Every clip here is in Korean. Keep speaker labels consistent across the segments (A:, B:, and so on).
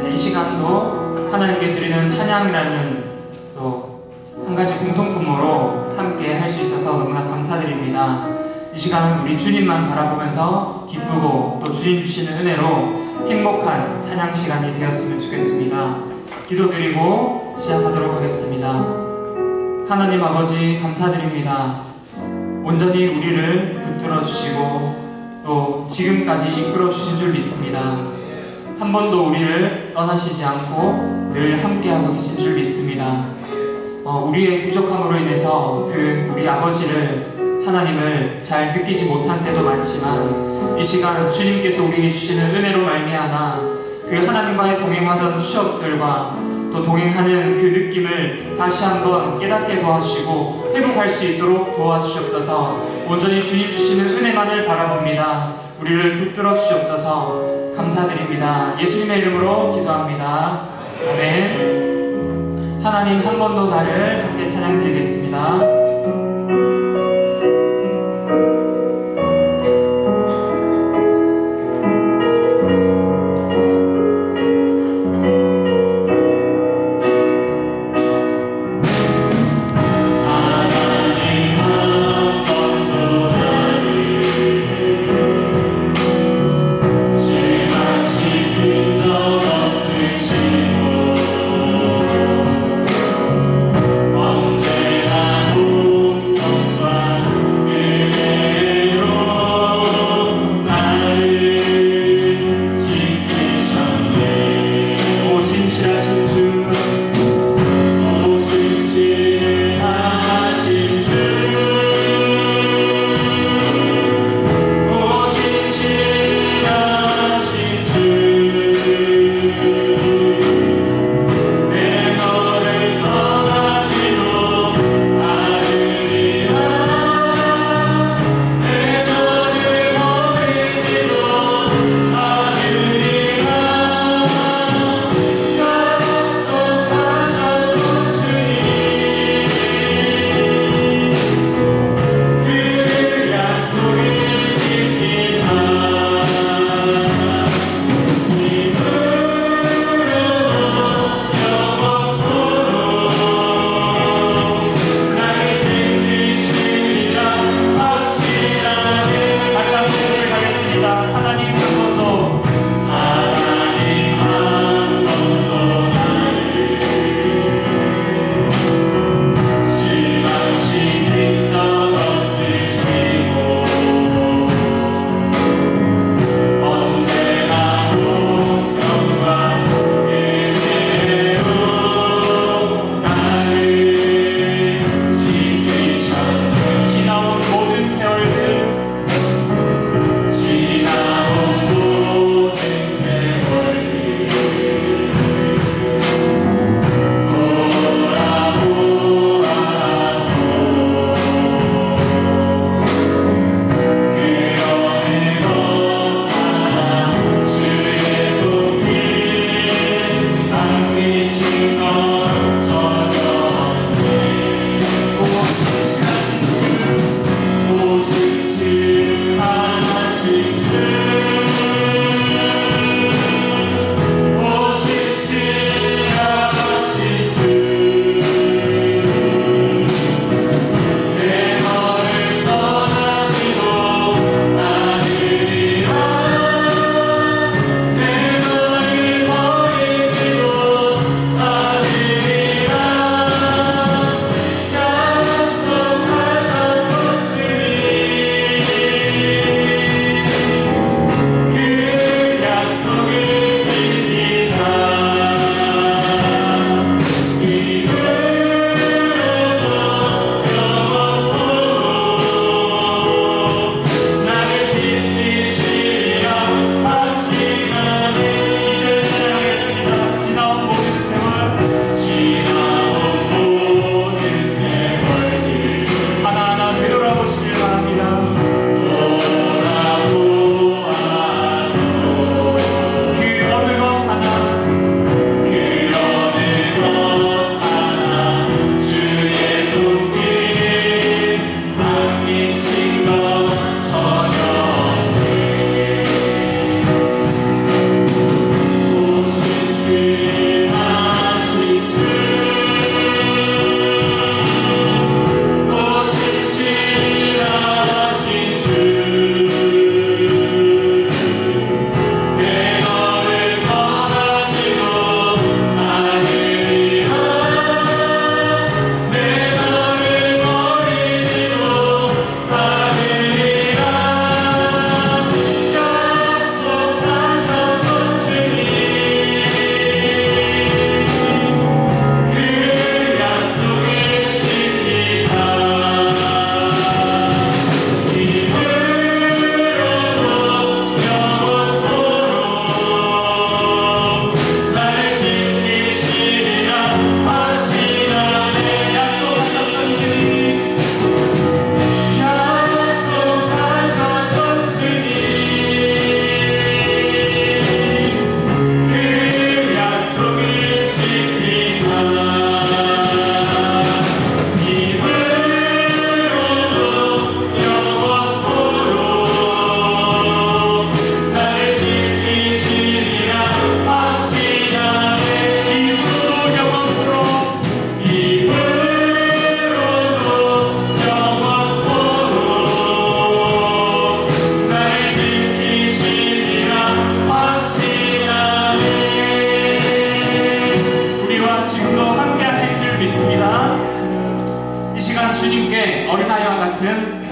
A: 이 시간도 하나님께 드리는 찬양이라는 또 한 가지 공통분모로 함께 할 수 있어서 너무나 감사드립니다. 이 시간은 우리 주님만 바라보면서 기쁘고 또 주님 주시는 은혜로 행복한 찬양 시간이 되었으면 좋겠습니다. 기도드리고 시작하도록 하겠습니다. 하나님 아버지 감사드립니다. 온전히 우리를 붙들어 주시고 또 지금까지 이끌어 주신 줄 믿습니다. 한 번도 우리를 떠나시지 않고 늘 함께하고 계신 줄 믿습니다. 우리의 부족함으로 인해서 우리 아버지를 하나님을 잘 느끼지 못한 때도 많지만 이 시간 주님께서 우리에게 주시는 은혜로 말미암아 하나님과의 동행하던 추억들과 또 동행하는 느낌을 다시 한번 깨닫게 도와주시고 회복할 수 있도록 도와주시옵소서. 온전히 주님 주시는 은혜만을 바라봅니다. 우리를 붙들어 주시옵소서. 감사드립니다. 예수님의 이름으로 기도합니다. 아멘. 하나님 한 번 더 나를 함께 찬양드리겠습니다.
B: 언제나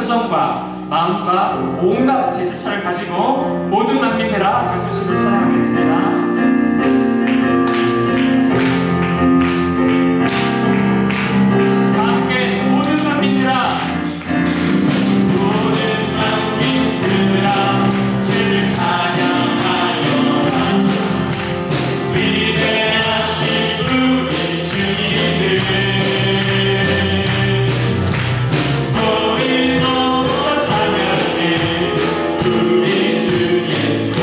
A: 심정과 마음과 온갖 제스처를 가지고 모든 만민들아 단소식을 찬양하겠습니다.
B: 우리 주 예수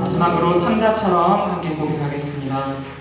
A: 마지막으로 탐자처럼 함께 고백하겠습니다.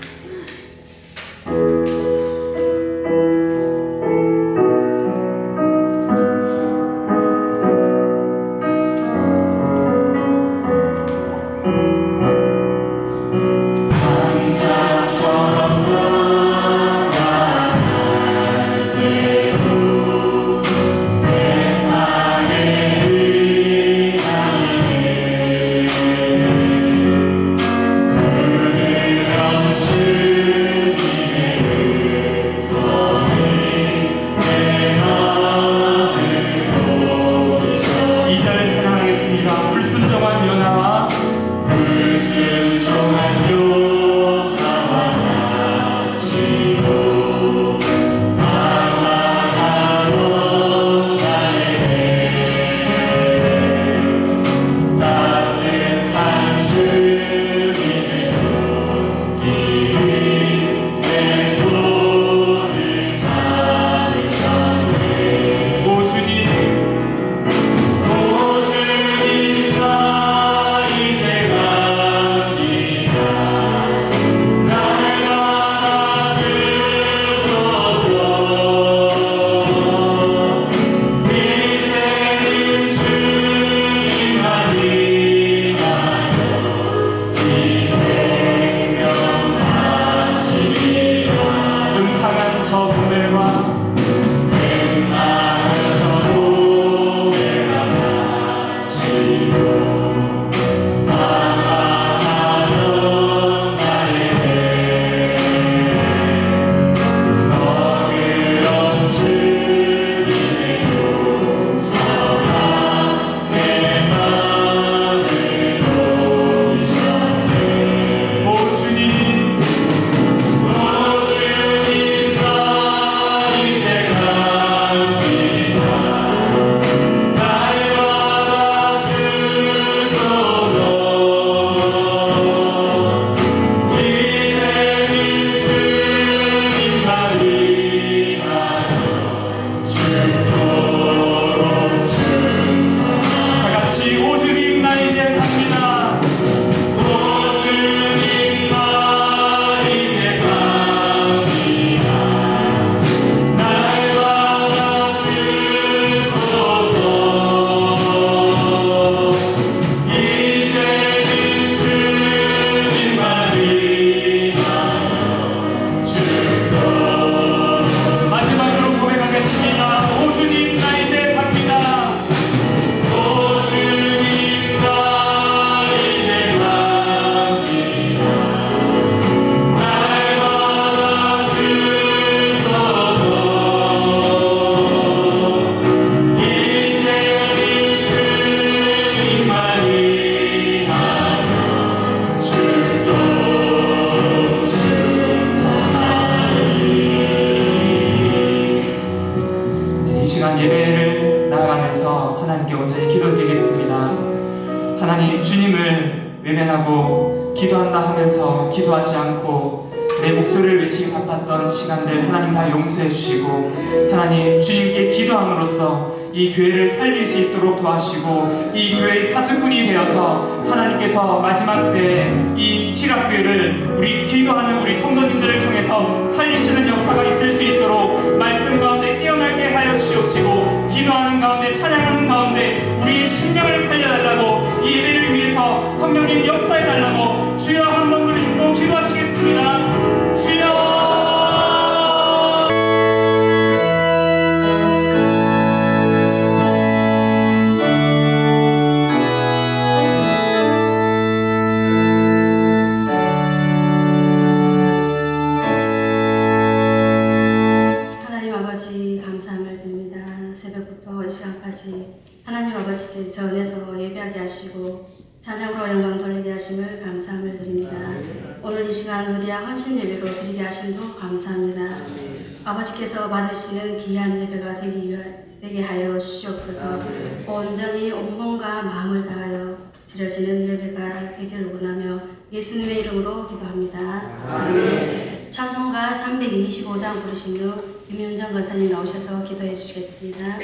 A: 예배를 나아가면서 하나님께 온전히 기도드리겠습니다. 하나님, 주님을 외면하고 기도한다 하면서 기도하지 않고 내 목소리를 외치기 바빴던 시간들 하나님 다 용서해 주시고, 하나님 주님께 기도함으로써 이 교회를 살릴 수 있도록 도와주시고, 이 교회의 파수꾼이 되어서 하나님께서 마지막 때 이 희락교회를 우리 기도하는 우리 성도님들을 통해서 살리시는 역사가 있을 수 있도록 말씀 가운데 깨어나게 하여 주시옵시고, 기도하는 가운데 찬양하는 가운데 우리의 심령을 살려달라고 이 예배를
B: 하시고 찬양으로 영광 돌리게 하심을 감사함을 드립니다. 오늘 이 시간 누디아 헌신 예배로 드리게 하심도 감사합니다. 아버지께서 받으시는 귀한 예배가 되게 하여 주시옵소서. 온전히 온 몸과 마음을 다하여 드려지는 예배가 되기를 원하며 예수님의 이름으로 기도합니다. 아멘. 찬송가 325장 부르신 후 김윤정 권사님 나오셔서 기도해 주시겠습니다.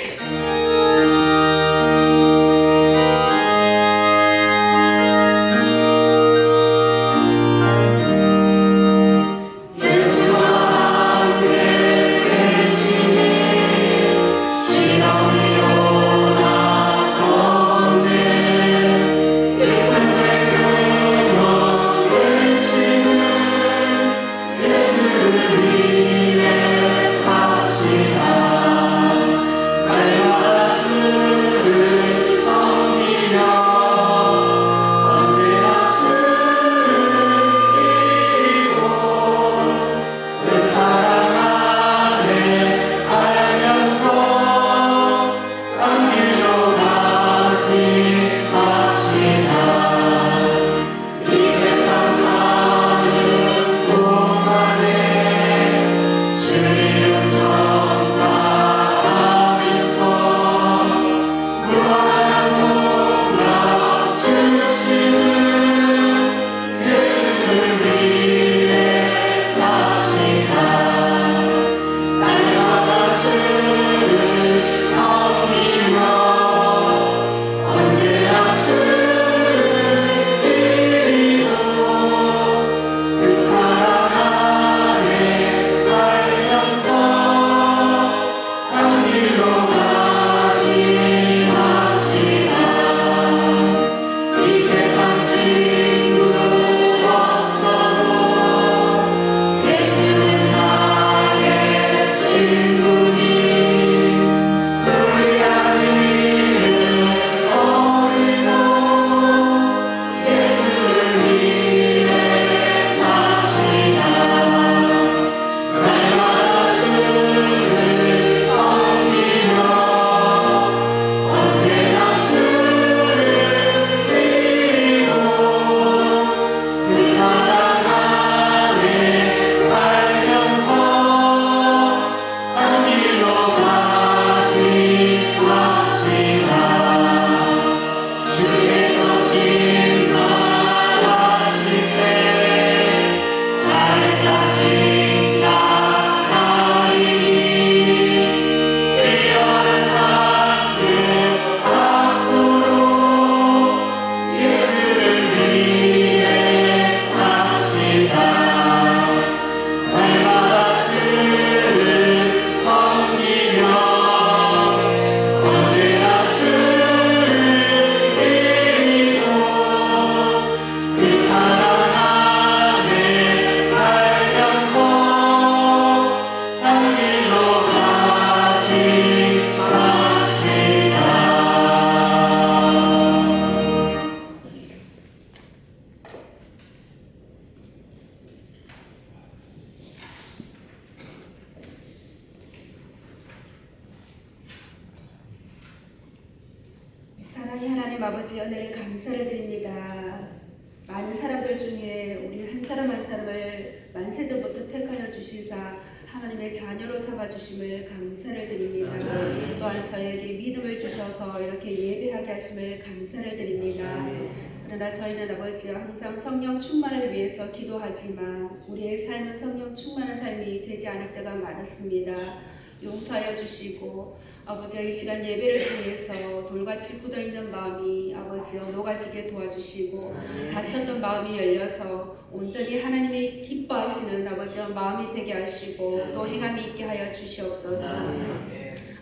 C: 사랑의 하나님 아버지 은혜를 감사를 드립니다. 많은 사람들 중에 우리 한 사람 한 사람을 만세전부터 택하여 주시사 하나님의 자녀로 삼아주심을 감사를 드립니다. 또한 저에게 믿음을 주셔서 이렇게 예배하게 하심을 감사를 드립니다. 그러나 저희는 아버지와 항상 성령 충만을 위해서 기도하지만 우리의 삶은 성령 충만한 삶이 되지 않을 때가 많았습니다. 용서하여 주시고 아버지의 이 시간 예배를 통해서 돌같이 굳어있는 마음이 아버지여 녹아지게 도와주시고 닫혔던 마음이 열려서 온전히 하나님이 기뻐하시는 아버지여 마음이 되게 하시고 또 행함이 있게 하여 주시옵소서.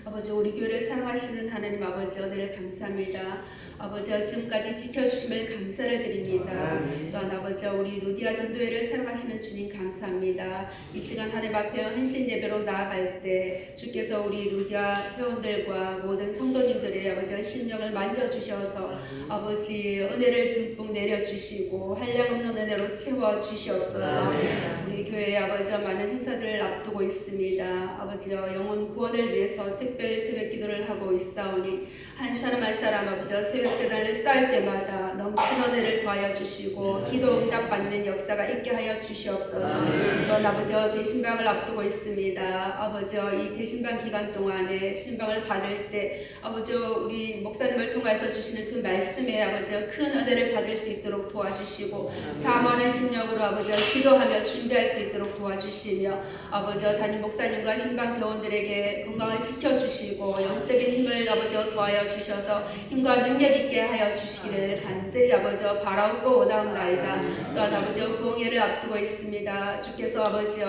C: 아버지 우리 교회를 사랑하시는 하나님 아버지 은혜를 감사합니다. 아버지와 지금까지 지켜주심을 감사를 드립니다. 또한 아버지와 우리 루디아 전도회를 사랑하시는 주님 감사합니다. 이 시간 하나님 앞에 헌신 예배로 나아갈 때 주께서 우리 루디아 회원들과 모든 성도님들의 아버지와 심령을 만져주셔서 아버지 은혜를 듬뿍 내려주시고 한량없는 은혜로 채워주시옵소서. 우리 교회의 아버지와 많은 행사들을 앞두고 있습니다. 아버지와 영혼 구원을 위해서 특히 특별 새벽 기도를 하고 있사오니 한 사람 한 사람 아버지 새벽 제단을 쌓을 때마다 넘치는 은혜를 더하여 주시고 기도 응답 받는 역사가 있게 하여 주시옵소서. 또한 아버지 대신방을 앞두고 있습니다. 아버지 이 대신방 기간 동안에 신방을 받을 때 아버지 우리 목사님을 통해서 주시는 그 말씀에 아버지 큰 은혜를 받을 수 있도록 도와주시고 사모하는 심령으로 아버지 기도하며 준비할 수 있도록 도와주시며 아버지 담임 목사님과 신방 교원들에게 건강을 지켜주시고 영적인 힘을 아버지 더하여 주셔서 힘과 능력 있게 하여 주시기를 간절히 아버지 바라옵고 원하옵나이다. 또한 아버지 부흥회를 앞두고 있습니다. 주께서 아버지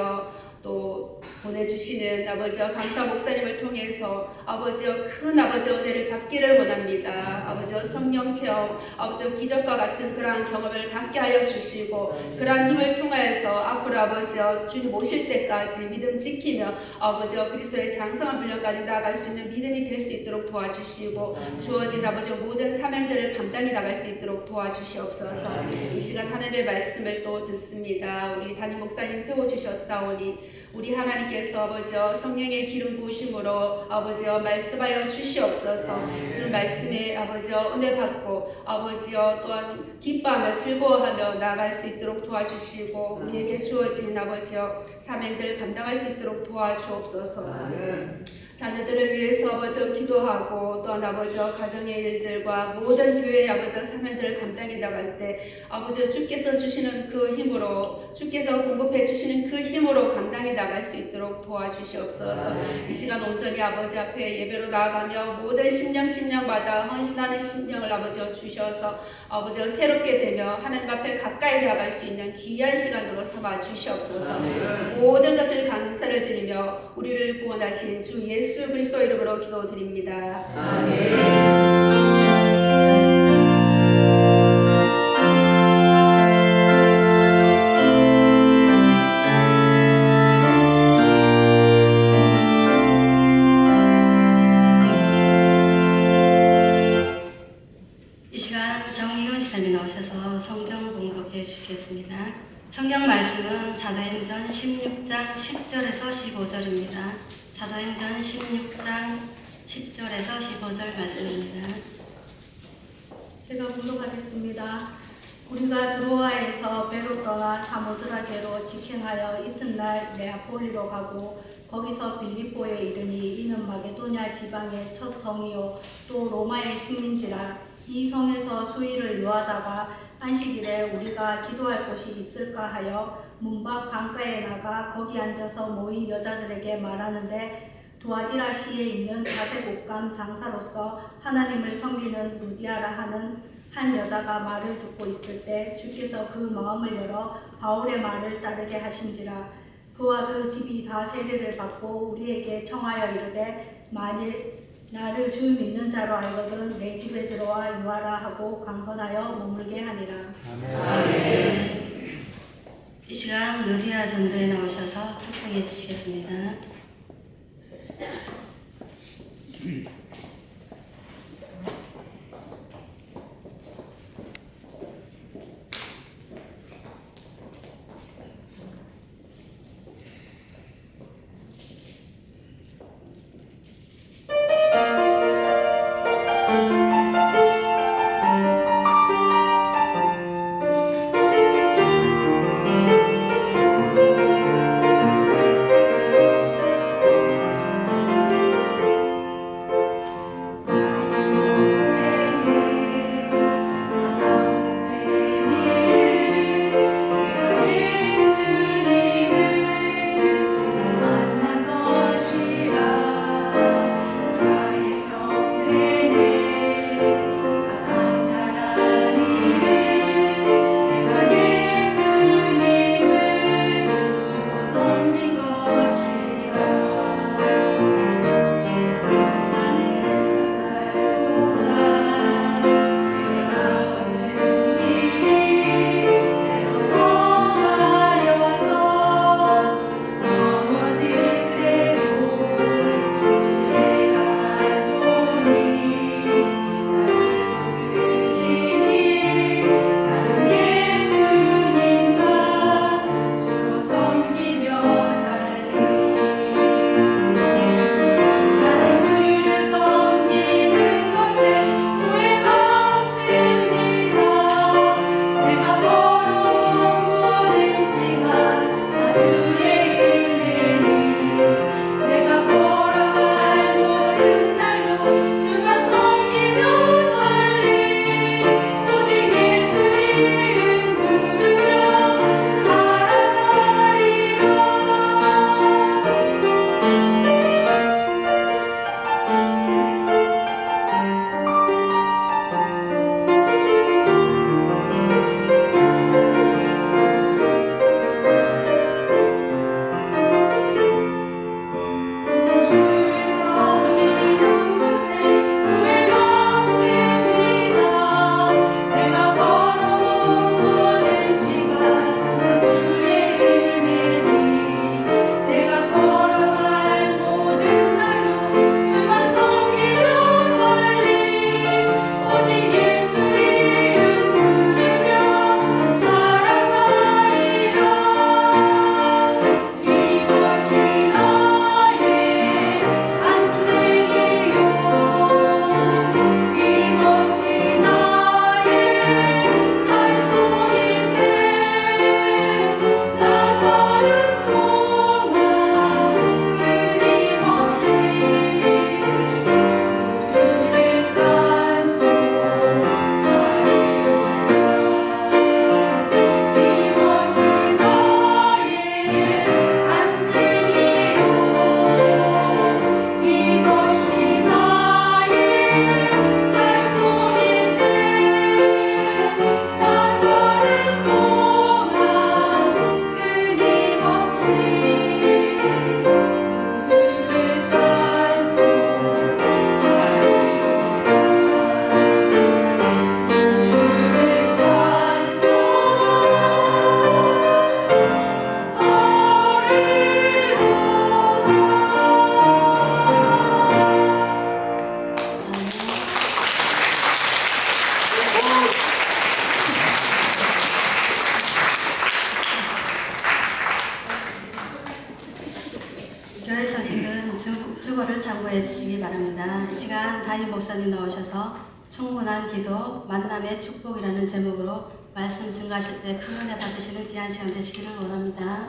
C: 또 보내주시는 아버지 강사 목사님을 통해서 아버지 큰 아버지 은혜를 받기를 원합니다. 아버지 성령 체험, 아버지 기적과 같은 그러한 경험을 갖게 하여 주시고 그러한 힘을 통하여서 앞으로 아버지 주님 오실 때까지 믿음 지키며 아버지 그리스도의 장성한 분량까지 나아갈 수 있는 믿음이 될 수 있도록 도와주시고 주어진 아버지 모든 사명들을 감당해 나갈 수 있도록 도와주시옵소서. 이 시간 하나님의 말씀을 또 듣습니다. 우리 담임 목사님 세워주셨사오니 우리 하나님께서 아버지 성령의 기름 부으심으로 아버지 말씀하여 주시옵소서. 그 말씀에 아버지 은혜 받고 아버지 또한 기뻐하며 즐거워하며 나아갈 수 있도록 도와주시고 우리에게 주어진 아버지 사명들을 감당할 수 있도록 도와주옵소서. 자녀들을 위해서 아버지 기도하고 또한 아버지 가정의 일들과 모든 교회의 아버지 사명들을 감당해 나갈 때 아버지 주께서 주시는 그 힘으로 주께서 공급해 주시는 그 힘으로 감당해 나갈 수 있도록 도와주시옵소서. 이 시간 온전히 아버지 앞에 예배로 나아가며 모든 심령마다 헌신하는 심령을 아버지 주셔서 아버지 새롭게 되며 하나님 앞에 가까이 나아갈 수 있는 귀한 시간으로 삼아 주시옵소서. 모든 것을 감사를 드리며 우리를 구원하신 주 예수 그리스도 이름으로 기도드립니다. 아멘.
B: 이 시간 정희훈 지사님이 나오셔서 성경 공독해 주시겠습니다. 성경 말씀은 사도행전 16장 10절에서 15절입니다. 사도행전 16장 10절에서 15절 말씀입니다.
D: 제가 공독하겠습니다. 우리가 드로아에서 배로 떠나 사모드라게로 직행하여 이튿날 네아폴리로 가고 거기서 빌립보에 이르니 이는 마게도냐 지방의 첫 성이요 또 로마의 식민지라. 이 성에서 수일을 요하다가 안식일에 우리가 기도할 곳이 있을까 하여 문밖 강가에 나가 거기 앉아서 모인 여자들에게 말하는데 두아디라 시에 있는 자색 옷감 장사로서 하나님을 섬기는 루디아라 하는 한 여자가 말을 듣고 있을 때 주께서 그 마음을 열어 바울의 말을 따르게 하신지라. 그와 그 집이 다 세례를 받고 우리에게 청하여 이르되 만일 나를 주 믿는 자로 알거든 내 집에 들어와 유하라 하고 강건하여 머물게 하니라.
B: 아멘. 이 시간 루디아 전도에 나오셔서 축성해 주시겠습니다. 바랍니다. 이 시간 담임 목사님 나오셔서 충분한 기도, 만남의 축복이라는 제목으로 말씀 증가하실 때 큰 은혜 받으시는 귀한 시간 되시기를 원합니다.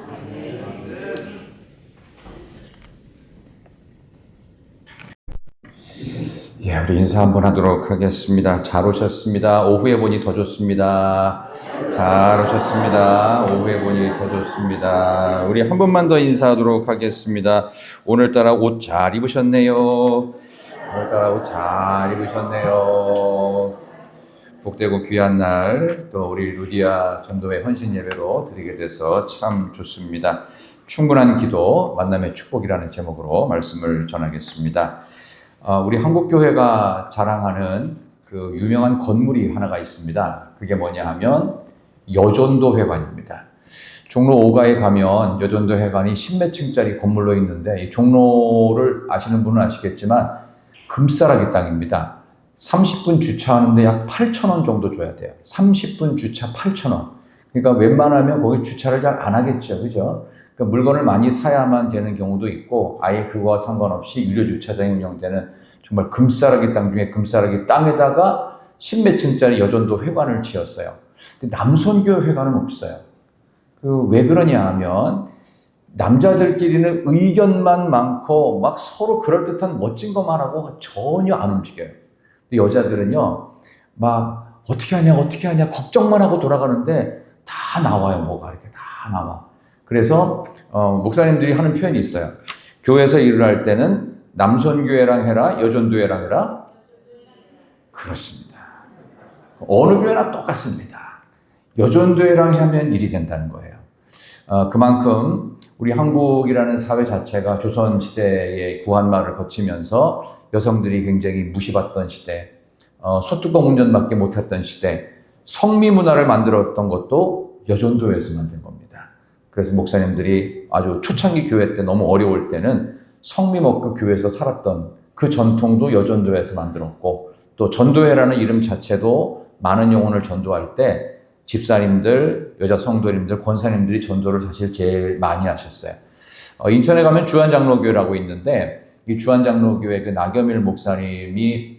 E: 예, 우리 인사 한번 하도록 하겠습니다. 잘 오셨습니다. 오후에 보니 더 좋습니다. 잘 오셨습니다. 오후에 보니 더 좋습니다. 우리 한 번만 더 인사하도록 하겠습니다. 오늘따라 옷 잘 입으셨네요. 오늘따라 옷 잘 입으셨네요. 복되고 귀한 날, 또 우리 루디아 전도회 헌신 예배로 드리게 돼서 참 좋습니다. 충분한 기도, 만남의 축복이라는 제목으로 말씀을 전하겠습니다. 우리 한국교회가 자랑하는 그 유명한 건물이 하나가 있습니다. 그게 뭐냐 하면 여전도회관입니다. 종로 5가에 가면 여전도회관이 10몇 층짜리 건물로 있는데, 이 종로를 아시는 분은 아시겠지만 금싸라기 땅입니다. 30분 주차하는데 약 8,000원 정도 줘야 돼요. 30분 주차 8,000원. 그러니까 웬만하면 거기 주차를 잘 안 하겠죠. 그죠? 그러니까 물건을 많이 사야만 되는 경우도 있고, 아예 그거와 상관없이 유료 주차장이 운영되는 정말 금싸라기 땅 중에 금싸라기 땅에다가 10몇 층짜리 여전도 회관을 지었어요. 근데 남선교 회관은 없어요. 왜 그러냐 하면, 남자들끼리는 의견만 많고 막 서로 그럴듯한 멋진 것만 하고 전혀 안 움직여요. 근데 여자들은요, 막 어떻게 하냐 걱정만 하고 돌아가는데 다 나와요. 뭐가 이렇게 다 나와. 그래서 목사님들이 하는 표현이 있어요. 교회에서 일을 할 때는 남선교회랑 해라, 여전도회랑 해라. 그렇습니다. 어느 교회나 똑같습니다. 여전도회랑 하면 일이 된다는 거예요. 그만큼 우리 한국이라는 사회 자체가 조선시대의 구한말을 거치면서 여성들이 굉장히 무시받던 시대, 소뚜껑 운전밖에 못했던 시대, 성미 문화를 만들었던 것도 여전도회에서 만든 겁니다. 그래서 목사님들이 아주 초창기 교회 때 너무 어려울 때는 성미 먹고 교회에서 살았던 그 전통도 여전도회에서 만들었고, 또 전도회라는 이름 자체도 많은 영혼을 전도할 때 집사님들, 여자 성도님들, 권사님들이 전도를 사실 제일 많이 하셨어요. 인천에 가면 주한장로교회라고 있는데, 이 주한장로교회 그 나겸일 목사님이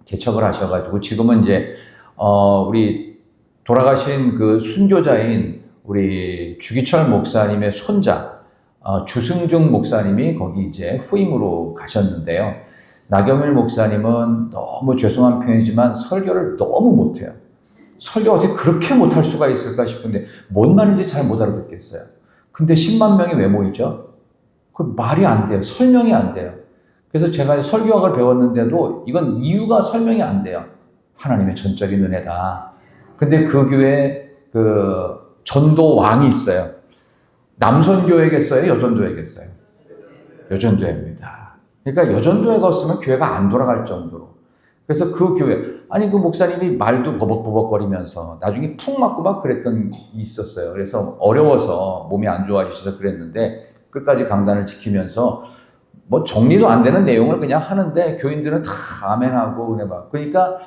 E: 개척을 하셔가지고 지금은 이제 우리 돌아가신 그 순교자인 우리 주기철 목사님의 손자 주승중 목사님이 거기 이제 후임으로 가셨는데요. 나겸일 목사님은 너무 죄송한 표현이지만 설교를 너무 못해요. 설교 어떻게 그렇게 못할 수가 있을까 싶은데 뭔 말인지 잘 못 알아듣겠어요. 근데 10만 명이 왜 모이죠? 그 말이 안 돼요. 설명이 안 돼요. 그래서 제가 설교학을 배웠는데도 이건 이유가 설명이 안 돼요. 하나님의 전적인 은혜다. 근데 그 교회에 그 전도 왕이 있어요. 남선교회겠어요? 여전도회겠어요? 여전도회입니다. 그러니까 여전도회가 없으면 교회가 안 돌아갈 정도로. 그래서 그 교회, 아니 그 목사님이 말도 버벅버벅거리면서 나중에 푹 맞고 막 그랬던 게 있었어요. 그래서 어려워서 몸이 안 좋아지셔서 그랬는데 끝까지 강단을 지키면서 뭐 정리도 안 되는 내용을 그냥 하는데 교인들은 다 아멘하고 그래 막. 그러니까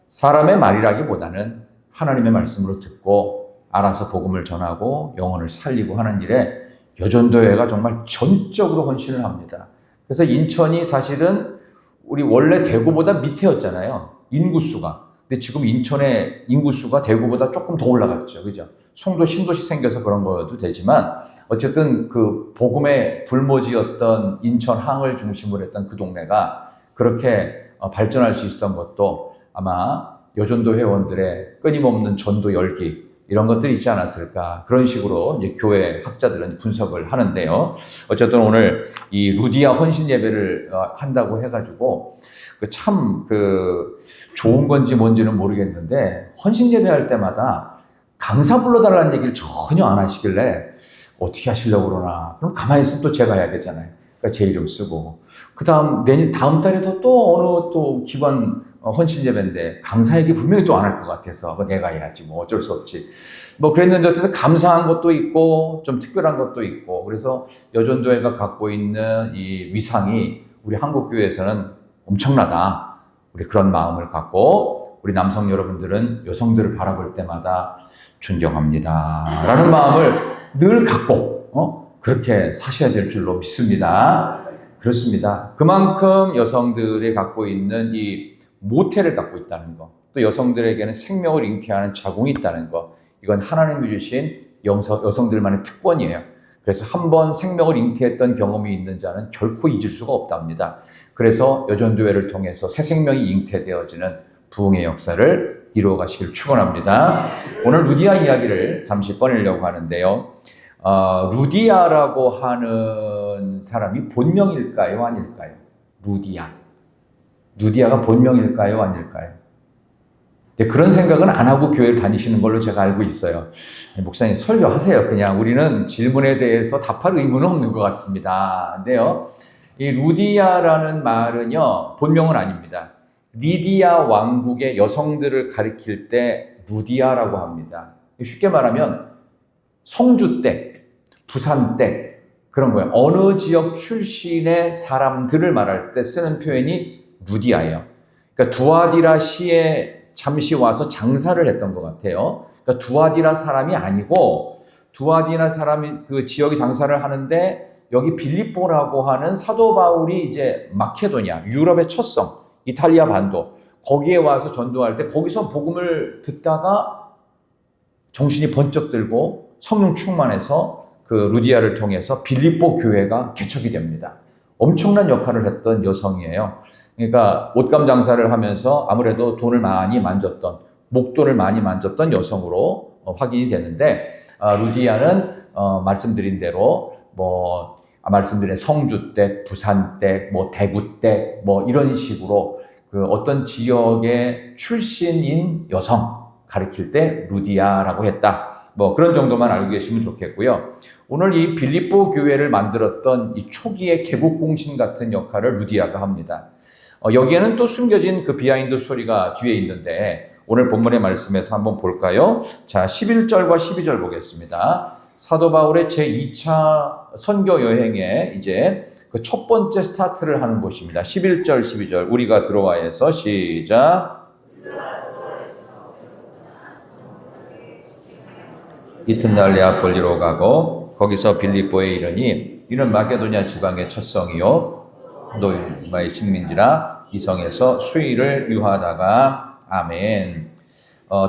E: 사람의 말이라기보다는 하나님의 말씀으로 듣고 알아서 복음을 전하고 영혼을 살리고 하는 일에 여전도회가 정말 전적으로 헌신을 합니다. 그래서 인천이 사실은 우리 원래 대구보다 밑에였잖아요. 인구수가. 근데 지금 인천의 인구수가 대구보다 조금 더 올라갔죠. 그죠? 송도 신도시 생겨서 그런 거여도 되지만 어쨌든 그 복음의 불모지였던 인천항을 중심으로 했던 그 동네가 그렇게 발전할 수 있었던 것도 아마 여전도 회원들의 끊임없는 전도 열기 이런 것들이 있지 않았을까. 그런 식으로 이제 교회 학자들은 분석을 하는데요. 어쨌든 오늘 이 루디아 헌신 예배를 한다고 해가지고 참 좋은 건지 뭔지는 모르겠는데 헌신 예배 할 때마다 강사 불러달라는 얘기를 전혀 안 하시길래 어떻게 하시려고 그러나. 그럼 가만히 있으면 또 제가 해야 되잖아요. 그러니까 제 이름 쓰고. 그 다음 달에도 또 어느 또 기관 헌신 예배인데 강사 얘기 분명히 또 안 할 것 같아서 내가 해야지 뭐 어쩔 수 없지. 뭐 그랬는데 어쨌든 감사한 것도 있고 좀 특별한 것도 있고 그래서 여전도회가 갖고 있는 이 위상이 우리 한국교회에서는 엄청나다. 우리 그런 마음을 갖고 우리 남성 여러분들은 여성들을 바라볼 때마다 존경합니다. 라는 마음을 늘 갖고 그렇게 사셔야 될 줄로 믿습니다. 그렇습니다. 그만큼 여성들이 갖고 있는 이 모태를 갖고 있다는 것, 또 여성들에게는 생명을 잉태하는 자궁이 있다는 것, 이건 하나님이 주신 여성들만의 특권이에요. 그래서 한번 생명을 잉태했던 경험이 있는 자는 결코 잊을 수가 없답니다. 그래서 여전도회를 통해서 새 생명이 잉태되어지는 부흥의 역사를 이루어 가시길 축원합니다. 오늘 루디아 이야기를 잠시 꺼내려고 하는데요. 루디아라고 하는 사람이 본명일까요? 아닐까요? 루디아가 본명일까요? 아닐까요? 네, 그런 생각은 안 하고 교회를 다니시는 걸로 제가 알고 있어요. 목사님 설교하세요. 그냥 우리는 질문에 대해서 답할 의무는 없는 것 같습니다. 근데요, 이 루디아라는 말은요, 본명은 아닙니다. 리디아 왕국의 여성들을 가리킬 때 루디아라고 합니다. 쉽게 말하면 성주댁, 부산댁 그런 거예요. 어느 지역 출신의 사람들을 말할 때 쓰는 표현이 루디아예요. 그러니까 두아디라 시에 잠시 와서 장사를 했던 것 같아요. 그러니까 두아디라 사람이 아니고 두아디라 사람이 그 지역에 장사를 하는데 여기 빌립보라고 하는 사도 바울이 이제 마케도니아, 유럽의 첫성, 이탈리아 반도 거기에 와서 전도할 때 거기서 복음을 듣다가 정신이 번쩍 들고 성령 충만해서 그 루디아를 통해서 빌립보 교회가 개척이 됩니다. 엄청난 역할을 했던 여성이에요. 그러니까 옷감 장사를 하면서 아무래도 돈을 많이 만졌던, 목돈을 많이 만졌던 여성으로 확인이 되는데, 루디아는 말씀드린 대로 말씀드린 성주댁, 부산댁, 대구댁 이런 식으로 그 어떤 지역의 출신인 여성 가리킬 때 루디아라고 했다. 그런 정도만 알고 계시면 좋겠고요. 오늘 이 빌립보 교회를 만들었던 이 초기의 개국공신 같은 역할을 루디아가 합니다. 여기에는 또 숨겨진 그 비하인드 스토리가 뒤에 있는데 오늘 본문의 말씀에서 한번 볼까요? 자, 11절과 12절 보겠습니다. 사도 바울의 제2차 선교 여행에 이제 그 첫 번째 스타트를 하는 곳입니다. 11절, 12절 우리가 들어와서 시작. 이튿날 네아폴리로 가고 거기서 빌립보에 이르니 이는 마게도냐 지방의 첫성이요 노마의 식민지라 이 성에서 수일을 유하다가 아멘.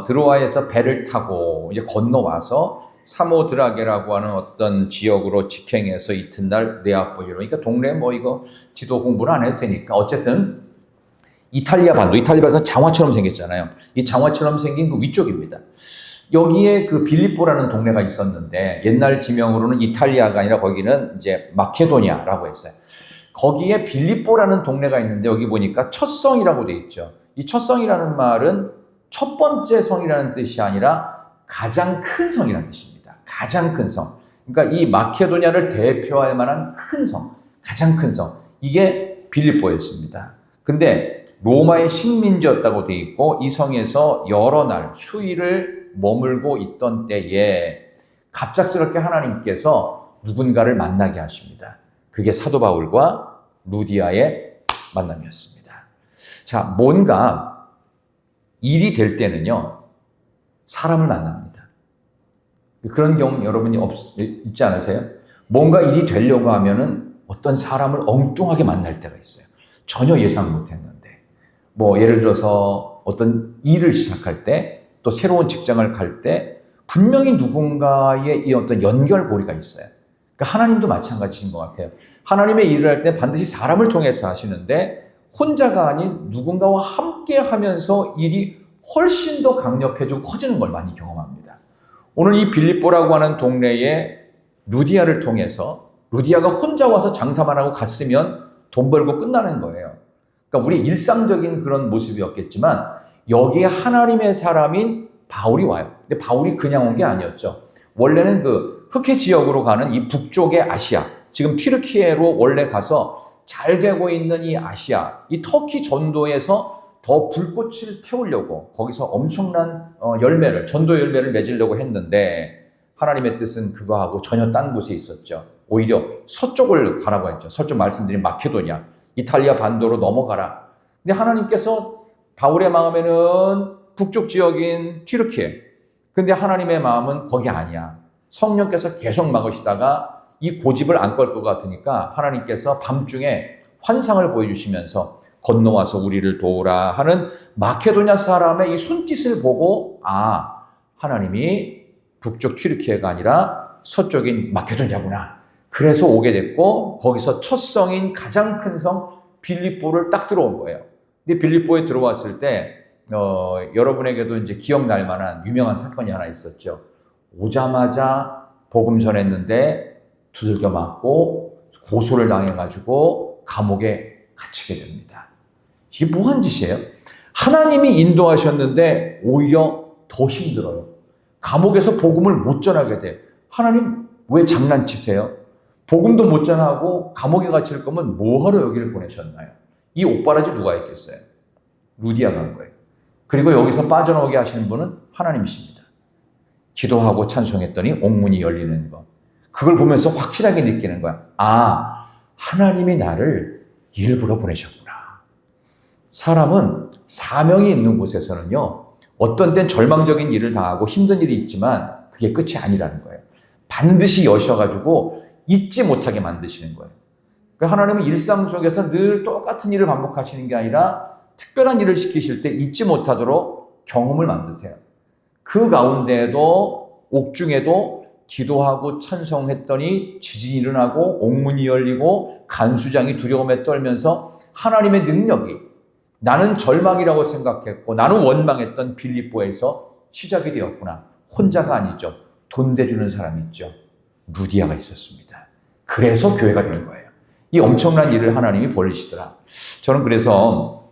E: 드로아에서 배를 타고 이제 건너와서 사모드라게라고 하는 어떤 지역으로 직행해서 이튿날 네아폴리로, 그러니까 동네 이거 지도 공부는 안 해도 되니까 어쨌든 이탈리아 반도가 장화처럼 생겼잖아요. 이 장화처럼 생긴 그 위쪽입니다. 여기에 그 빌립보라는 동네가 있었는데 옛날 지명으로는 이탈리아가 아니라 거기는 이제 마케도니아라고 했어요. 거기에 빌립보라는 동네가 있는데 여기 보니까 첫성이라고 돼 있죠. 이 첫성이라는 말은 첫 번째 성이라는 뜻이 아니라 가장 큰 성이라는 뜻입니다. 가장 큰 성. 그러니까 이 마케도니아를 대표할 만한 큰 성, 가장 큰 성. 이게 빌립보였습니다. 근데 로마의 식민지였다고 돼 있고 이 성에서 여러 날 수일을 머물고 있던 때에 갑작스럽게 하나님께서 누군가를 만나게 하십니다. 그게 사도 바울과 루디아의 만남이었습니다. 자, 뭔가 일이 될 때는요, 사람을 만납니다. 그런 경험 여러분이 있지 않으세요? 뭔가 일이 되려고 하면은 어떤 사람을 엉뚱하게 만날 때가 있어요. 전혀 예상 못 했는데. 예를 들어서 어떤 일을 시작할 때, 또 새로운 직장을 갈 때, 분명히 누군가의 이 어떤 연결고리가 있어요. 그러니까 하나님도 마찬가지인 것 같아요. 하나님의 일을 할 때 반드시 사람을 통해서 하시는데, 혼자가 아닌 누군가와 함께 하면서 일이 훨씬 더 강력해지고 커지는 걸 많이 경험합니다. 오늘 이 빌립보라고 하는 동네에 루디아를 통해서 루디아가 혼자 와서 장사만 하고 갔으면 돈 벌고 끝나는 거예요. 그러니까 우리 일상적인 그런 모습이었겠지만 여기에 하나님의 사람인 바울이 와요. 근데 바울이 그냥 온 게 아니었죠. 원래는 그 흑해 지역으로 가는 이 북쪽의 아시아, 지금 튀르키예로 원래 가서 잘 되고 있는 이 아시아, 이 터키 전도에서 더 불꽃을 태우려고 거기서 엄청난 전도 열매를 맺으려고 했는데 하나님의 뜻은 그거하고 전혀 딴 곳에 있었죠. 오히려 서쪽을 가라고 했죠. 서쪽 말씀드린 마케도니아, 이탈리아 반도로 넘어가라. 근데 하나님께서 바울의 마음에는 북쪽 지역인 튀르키예, 근데 하나님의 마음은 거기 아니야. 성령께서 계속 막으시다가 이 고집을 안 걸 것 같으니까 하나님께서 밤중에 환상을 보여주시면서 건너와서 우리를 도우라 하는 마케도냐 사람의 이 손짓을 보고 하나님이 북쪽 튀르키예가 아니라 서쪽인 마케도냐구나. 그래서 오게 됐고 거기서 첫 성인 가장 큰 성 빌립보를 딱 들어온 거예요. 근데 빌립보에 들어왔을 때 여러분에게도 이제 기억날 만한 유명한 사건이 하나 있었죠. 오자마자 복음 전했는데 두들겨 맞고 고소를 당해가지고 감옥에 갇히게 됩니다. 이게 뭐한 짓이에요? 하나님이 인도하셨는데 오히려 더 힘들어요. 감옥에서 복음을 못 전하게 돼. 하나님 왜 장난치세요? 복음도 못 전하고 감옥에 갇힐 거면 뭐하러 여기를 보내셨나요? 이 옥바라지 누가 했겠어요? 루디아가 한 거예요. 그리고 여기서 빠져나오게 하시는 분은 하나님이십니다. 기도하고 찬송했더니 옥문이 열리는 것. 그걸 보면서 확실하게 느끼는 거야. 하나님이 나를 일부러 보내셨구나. 사람은 사명이 있는 곳에서는요, 어떤 땐 절망적인 일을 당하고 힘든 일이 있지만 그게 끝이 아니라는 거예요. 반드시 여셔가지고 잊지 못하게 만드시는 거예요. 그러니까 하나님은 일상 속에서 늘 똑같은 일을 반복하시는 게 아니라 특별한 일을 시키실 때 잊지 못하도록 경험을 만드세요. 그 가운데에도 옥중에도 기도하고 찬송했더니 지진이 일어나고 옥문이 열리고 간수장이 두려움에 떨면서 하나님의 능력이 나는 절망이라고 생각했고 나는 원망했던 빌립보에서 시작이 되었구나. 혼자가 아니죠. 돈 대주는 사람이 있죠. 루디아가 있었습니다. 그래서 교회가 된 거예요. 이 엄청난 일을 하나님이 벌리시더라. 저는 그래서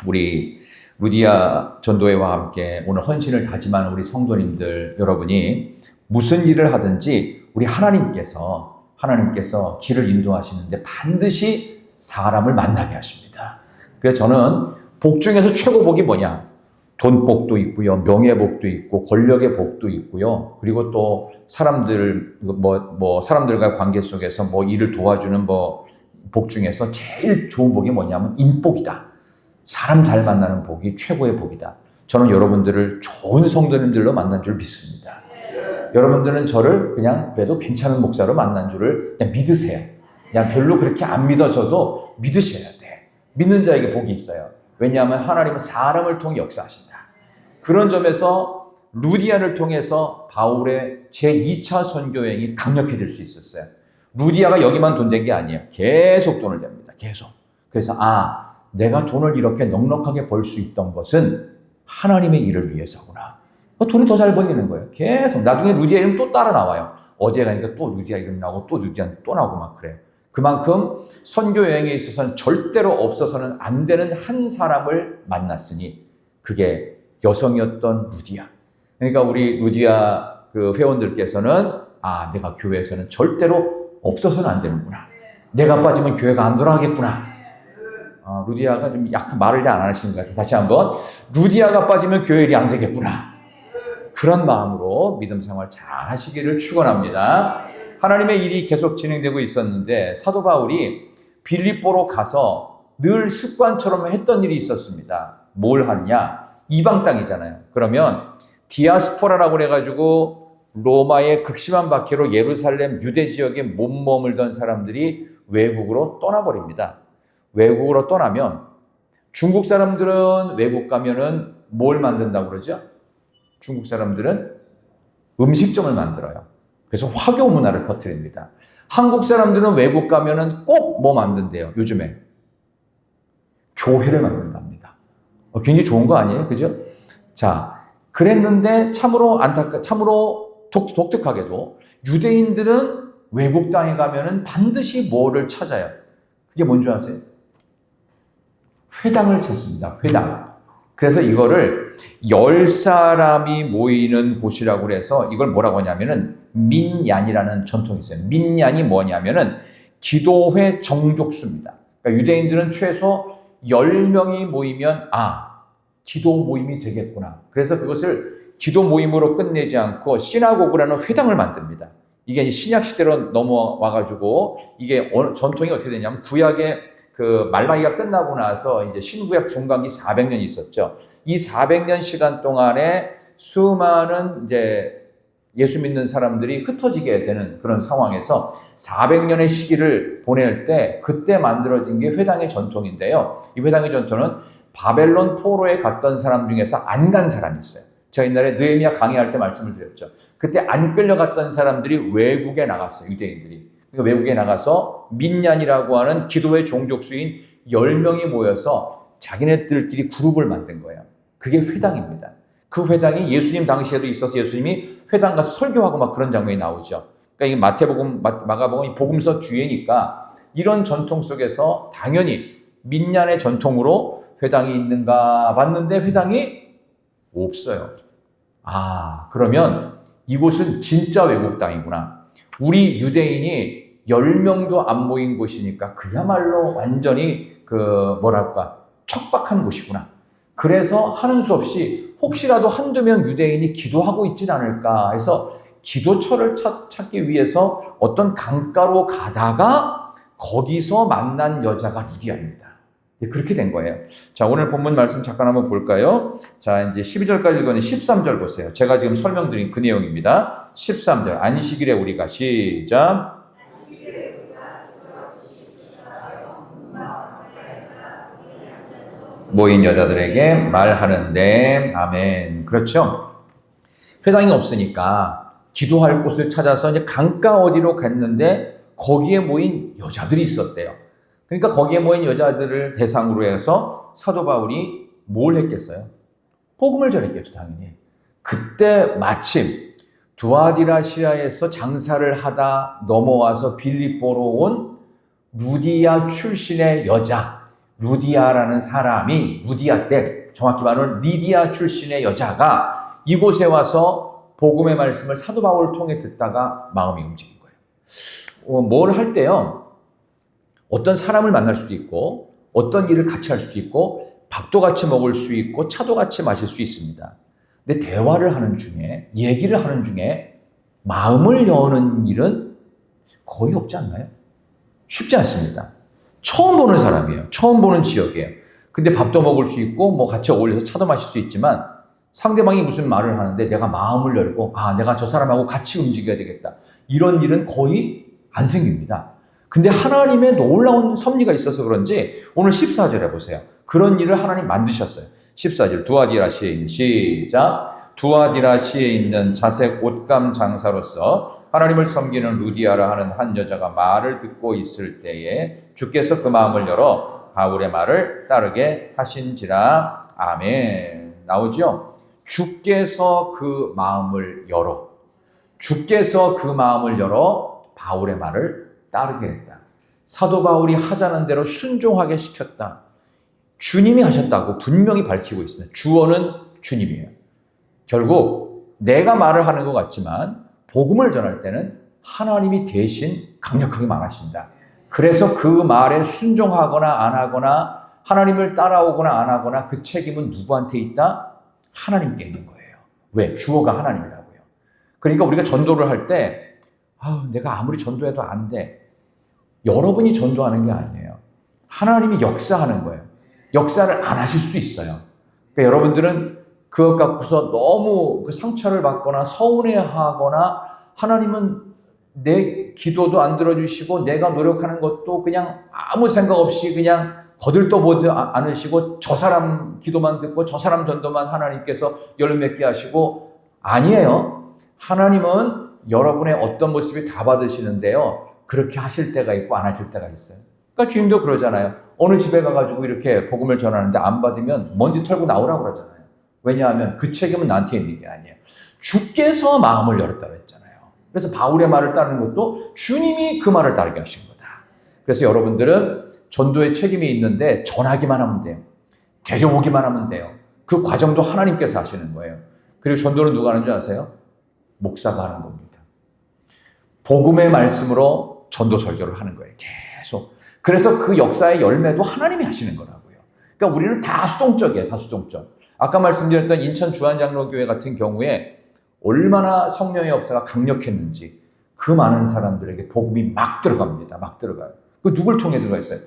E: 우리 루디아 전도회와 함께 오늘 헌신을 다짐하는 우리 성도님들 여러분이 무슨 일을 하든지 우리 하나님께서 길을 인도하시는데 반드시 사람을 만나게 하십니다. 그래서 저는 복 중에서 최고 복이 뭐냐? 돈복도 있고요, 명예복도 있고, 권력의 복도 있고요. 그리고 또 사람들 사람들과 관계 속에서 일을 도와주는 복 중에서 제일 좋은 복이 뭐냐면 인복이다. 사람 잘 만나는 복이 최고의 복이다. 저는 여러분들을 좋은 성도님들로 만난 줄 믿습니다. 여러분들은 저를 그냥 그래도 괜찮은 목사로 만난 줄을 그냥 믿으세요. 그냥 별로 그렇게 안 믿어져도 믿으셔야 돼. 믿는 자에게 복이 있어요. 왜냐하면 하나님은 사람을 통해 역사하신다. 그런 점에서 루디아를 통해서 바울의 제2차 선교여행이 강력해질 수 있었어요. 루디아가 여기만 돈 댄 게 아니에요. 계속 돈을 댑니다. 계속. 그래서 내가 돈을 이렇게 넉넉하게 벌 수 있던 것은 하나님의 일을 위해서구나. 돈이 더 잘 벌리는 거예요. 계속. 나중에 루디아 이름 또 따라 나와요. 어디에 가니까 또 루디아 이름 나오고 또 루디아 또 나오고 막 그래요. 그만큼 선교 여행에 있어서는 절대로 없어서는 안 되는 한 사람을 만났으니 그게 여성이었던 루디아. 그러니까 우리 루디아 그 회원들께서는 내가 교회에서는 절대로 없어서는 안 되는구나. 내가 빠지면 교회가 안 돌아가겠구나. 루디아가 좀 약간 말을 잘 안 하시는 것 같아요. 다시 한번. 루디아가 빠지면 교회 일이 안 되겠구나. 그런 마음으로 믿음 생활 잘 하시기를 축원합니다. 하나님의 일이 계속 진행되고 있었는데 사도 바울이 빌립보로 가서 늘 습관처럼 했던 일이 있었습니다. 뭘 하느냐? 이방 땅이잖아요. 그러면 디아스포라라고 그래가지고 로마의 극심한 박해로 예루살렘 유대 지역에 못 머물던 사람들이 외국으로 떠나버립니다. 외국으로 떠나면 중국 사람들은 외국 가면은 뭘 만든다고 그러죠? 중국 사람들은 음식점을 만들어요. 그래서 화교 문화를 퍼뜨립니다. 한국 사람들은 외국 가면은 꼭 뭐 만든대요, 요즘에? 교회를 만든답니다. 굉장히 좋은 거 아니에요? 그죠? 자, 그랬는데 참으로 독특하게도 유대인들은 외국 땅에 가면은 반드시 뭐를 찾아요? 그게 뭔지 아세요? 회당을 찾습니다. 회당. 그래서 이거를 10사람이 모이는 곳이라고 그래서 이걸 뭐라고 하냐면은 민얀이라는 전통이 있어요. 민얀이 뭐냐면은 기도회 정족수입니다. 그러니까 유대인들은 최소 10명이 모이면 기도 모임이 되겠구나. 그래서 그것을 기도 모임으로 끝내지 않고 시나고그라는 회당을 만듭니다. 이게 이제 신약 시대로 넘어와가지고 이게 전통이 어떻게 되냐면 구약의 그 말라기가 끝나고 나서 이제 신구약 중간기 400년이 있었죠. 이 400년 시간 동안에 수많은 이제 예수 믿는 사람들이 흩어지게 되는 그런 상황에서 400년의 시기를 보낼 때 그때 만들어진 게 회당의 전통인데요. 이 회당의 전통은 바벨론 포로에 갔던 사람 중에서 안 간 사람이 있어요. 제가 옛날에 느헤미야 강의할 때 말씀을 드렸죠. 그때 안 끌려갔던 사람들이 외국에 나갔어요. 유대인들이. 그러니까 외국에 나가서 민얀이라고 하는 기도의 종족수인 10명이 모여서 자기네들끼리 그룹을 만든 거예요. 그게 회당입니다. 그 회당이 예수님 당시에도 있어서 예수님이 회당 가서 설교하고 막 그런 장면이 나오죠. 그러니까 이 마태복음, 마가복음, 이 복음서 뒤에니까 이런 전통 속에서 당연히 민얀의 전통으로 회당이 있는가 봤는데 회당이 없어요. 아, 그러면 이곳은 진짜 외국 땅이구나. 우리 유대인이 10명도 안 모인 곳이니까 그야말로 완전히 척박한 곳이구나. 그래서 하는 수 없이 혹시라도 한두 명 유대인이 기도하고 있진 않을까 해서 기도처를 찾기 위해서 어떤 강가로 가다가 거기서 만난 여자가 루디아입니다. 그렇게 된 거예요. 자, 오늘 본문 말씀 잠깐 한번 볼까요? 자, 이제 12절까지 읽었는데 13절 보세요. 제가 지금 설명드린 그 내용입니다. 13절. 안식일에 우리가 시작. 모인 여자들에게 말하는데 아멘. 그렇죠? 회당이 없으니까 기도할 곳을 찾아서 이제 강가 어디로 갔는데 거기에 모인 여자들이 있었대요. 그러니까 거기에 모인 여자들을 대상으로 해서 사도 바울이 뭘 했겠어요? 복음을 전했겠죠, 당연히. 그때 마침 두아디라시아에서 장사를 하다 넘어와서 빌립보로 온 루디아 출신의 여자, 루디아라는 사람이, 루디아 때 정확히 말하면 리디아 출신의 여자가 이곳에 와서 복음의 말씀을 사도 바울을 통해 듣다가 마음이 움직인 거예요. 뭘 할 때요, 어떤 사람을 만날 수도 있고 어떤 일을 같이 할 수도 있고 밥도 같이 먹을 수 있고 차도 같이 마실 수 있습니다. 근데 대화를 하는 중에, 얘기를 하는 중에 마음을 여는 일은 거의 없지 않나요? 쉽지 않습니다. 처음 보는 사람이에요. 처음 보는 지역이에요. 근데 밥도 먹을 수 있고 뭐 같이 어울려서 차도 마실 수 있지만 상대방이 무슨 말을 하는데 내가 마음을 열고 내가 저 사람하고 같이 움직여야 되겠다. 이런 일은 거의 안 생깁니다. 근데 하나님의 놀라운 섭리가 있어서 그런지 오늘 14절에 보세요. 그런 일을 하나님 만드셨어요. 14절 두아디라시에 있는 시작. 두아디라시에 있는 자색 옷감 장사로서 하나님을 섬기는 루디아라 하는 한 여자가 말을 듣고 있을 때에 주께서 그 마음을 열어 바울의 말을 따르게 하신지라. 아멘. 나오죠? 주께서 그 마음을 열어. 주께서 그 마음을 열어 바울의 말을 따르게 했다. 사도 바울이 하자는 대로 순종하게 시켰다. 주님이 하셨다고 분명히 밝히고 있습니다. 주어는 주님이에요. 결국 내가 말을 하는 것 같지만 복음을 전할 때는 하나님이 대신 강력하게 말하신다. 그래서 그 말에 순종하거나 안 하거나 하나님을 따라오거나 안 하거나 그 책임은 누구한테 있다? 하나님께 있는 거예요. 왜? 주어가 하나님이라고요. 그러니까 우리가 전도를 할 때 내가 아무리 전도해도 안 돼. 여러분이 전도하는 게 아니에요. 하나님이 역사하는 거예요. 역사를 안 하실 수도 있어요. 그러니까 여러분들은 그것 갖고서 너무 그 상처를 받거나 서운해하거나 하나님은 내 기도도 안 들어주시고 내가 노력하는 것도 그냥 아무 생각 없이 그냥 거들떠보지 않으시고 저 사람 기도만 듣고 저 사람 전도만 하나님께서 열매 맺게 하시고 아니에요. 하나님은 여러분의 어떤 모습이 다 받으시는데요. 그렇게 하실 때가 있고 안 하실 때가 있어요. 그러니까 주님도 그러잖아요. 어느 집에 가가지고 이렇게 복음을 전하는데 안 받으면 먼지 털고 나오라고 그러잖아요. 왜냐하면 그 책임은 나한테 있는 게 아니에요. 주께서 마음을 열었다고 했잖아요. 그래서 바울의 말을 따르는 것도 주님이 그 말을 따르게 하신 거다. 그래서 여러분들은 전도의 책임이 있는데 전하기만 하면 돼요. 데려오기만 하면 돼요. 그 과정도 하나님께서 하시는 거예요. 그리고 전도는 누가 하는 줄 아세요? 목사가 하는 겁니다. 복음의 말씀으로 전도 설교를 하는 거예요. 계속. 그래서 그 역사의 열매도 하나님이 하시는 거라고요. 그러니까 우리는 다 수동적이에요. 다 수동적. 아까 말씀드렸던 인천 주한장로교회 같은 경우에 얼마나 성령의 역사가 강력했는지 그 많은 사람들에게 복음이 막 들어갑니다. 막 들어가요. 그 누굴 통해 들어가 있어요?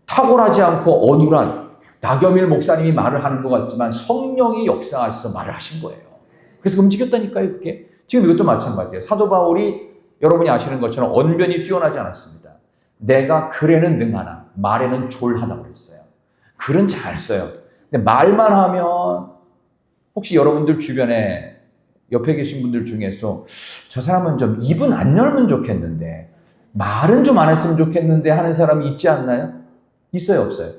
E: 탁월하지 않고 어눌한 나겸일 목사님이 말을 하는 것 같지만 성령이 역사하셔서 말을 하신 거예요. 그래서 움직였다니까요. 그게 지금 이것도 마찬가지예요. 사도 바울이 여러분이 아시는 것처럼 언변이 뛰어나지 않았습니다. 내가 글에는 능하나 말에는 졸하다고 그랬어요. 글은 잘 써요. 근데 말만 하면 혹시 여러분들 주변에 옆에 계신 분들 중에서 저 사람은 좀 입은 안 열면 좋겠는데 말은 좀 안 했으면 좋겠는데 하는 사람이 있지 않나요? 있어요, 없어요?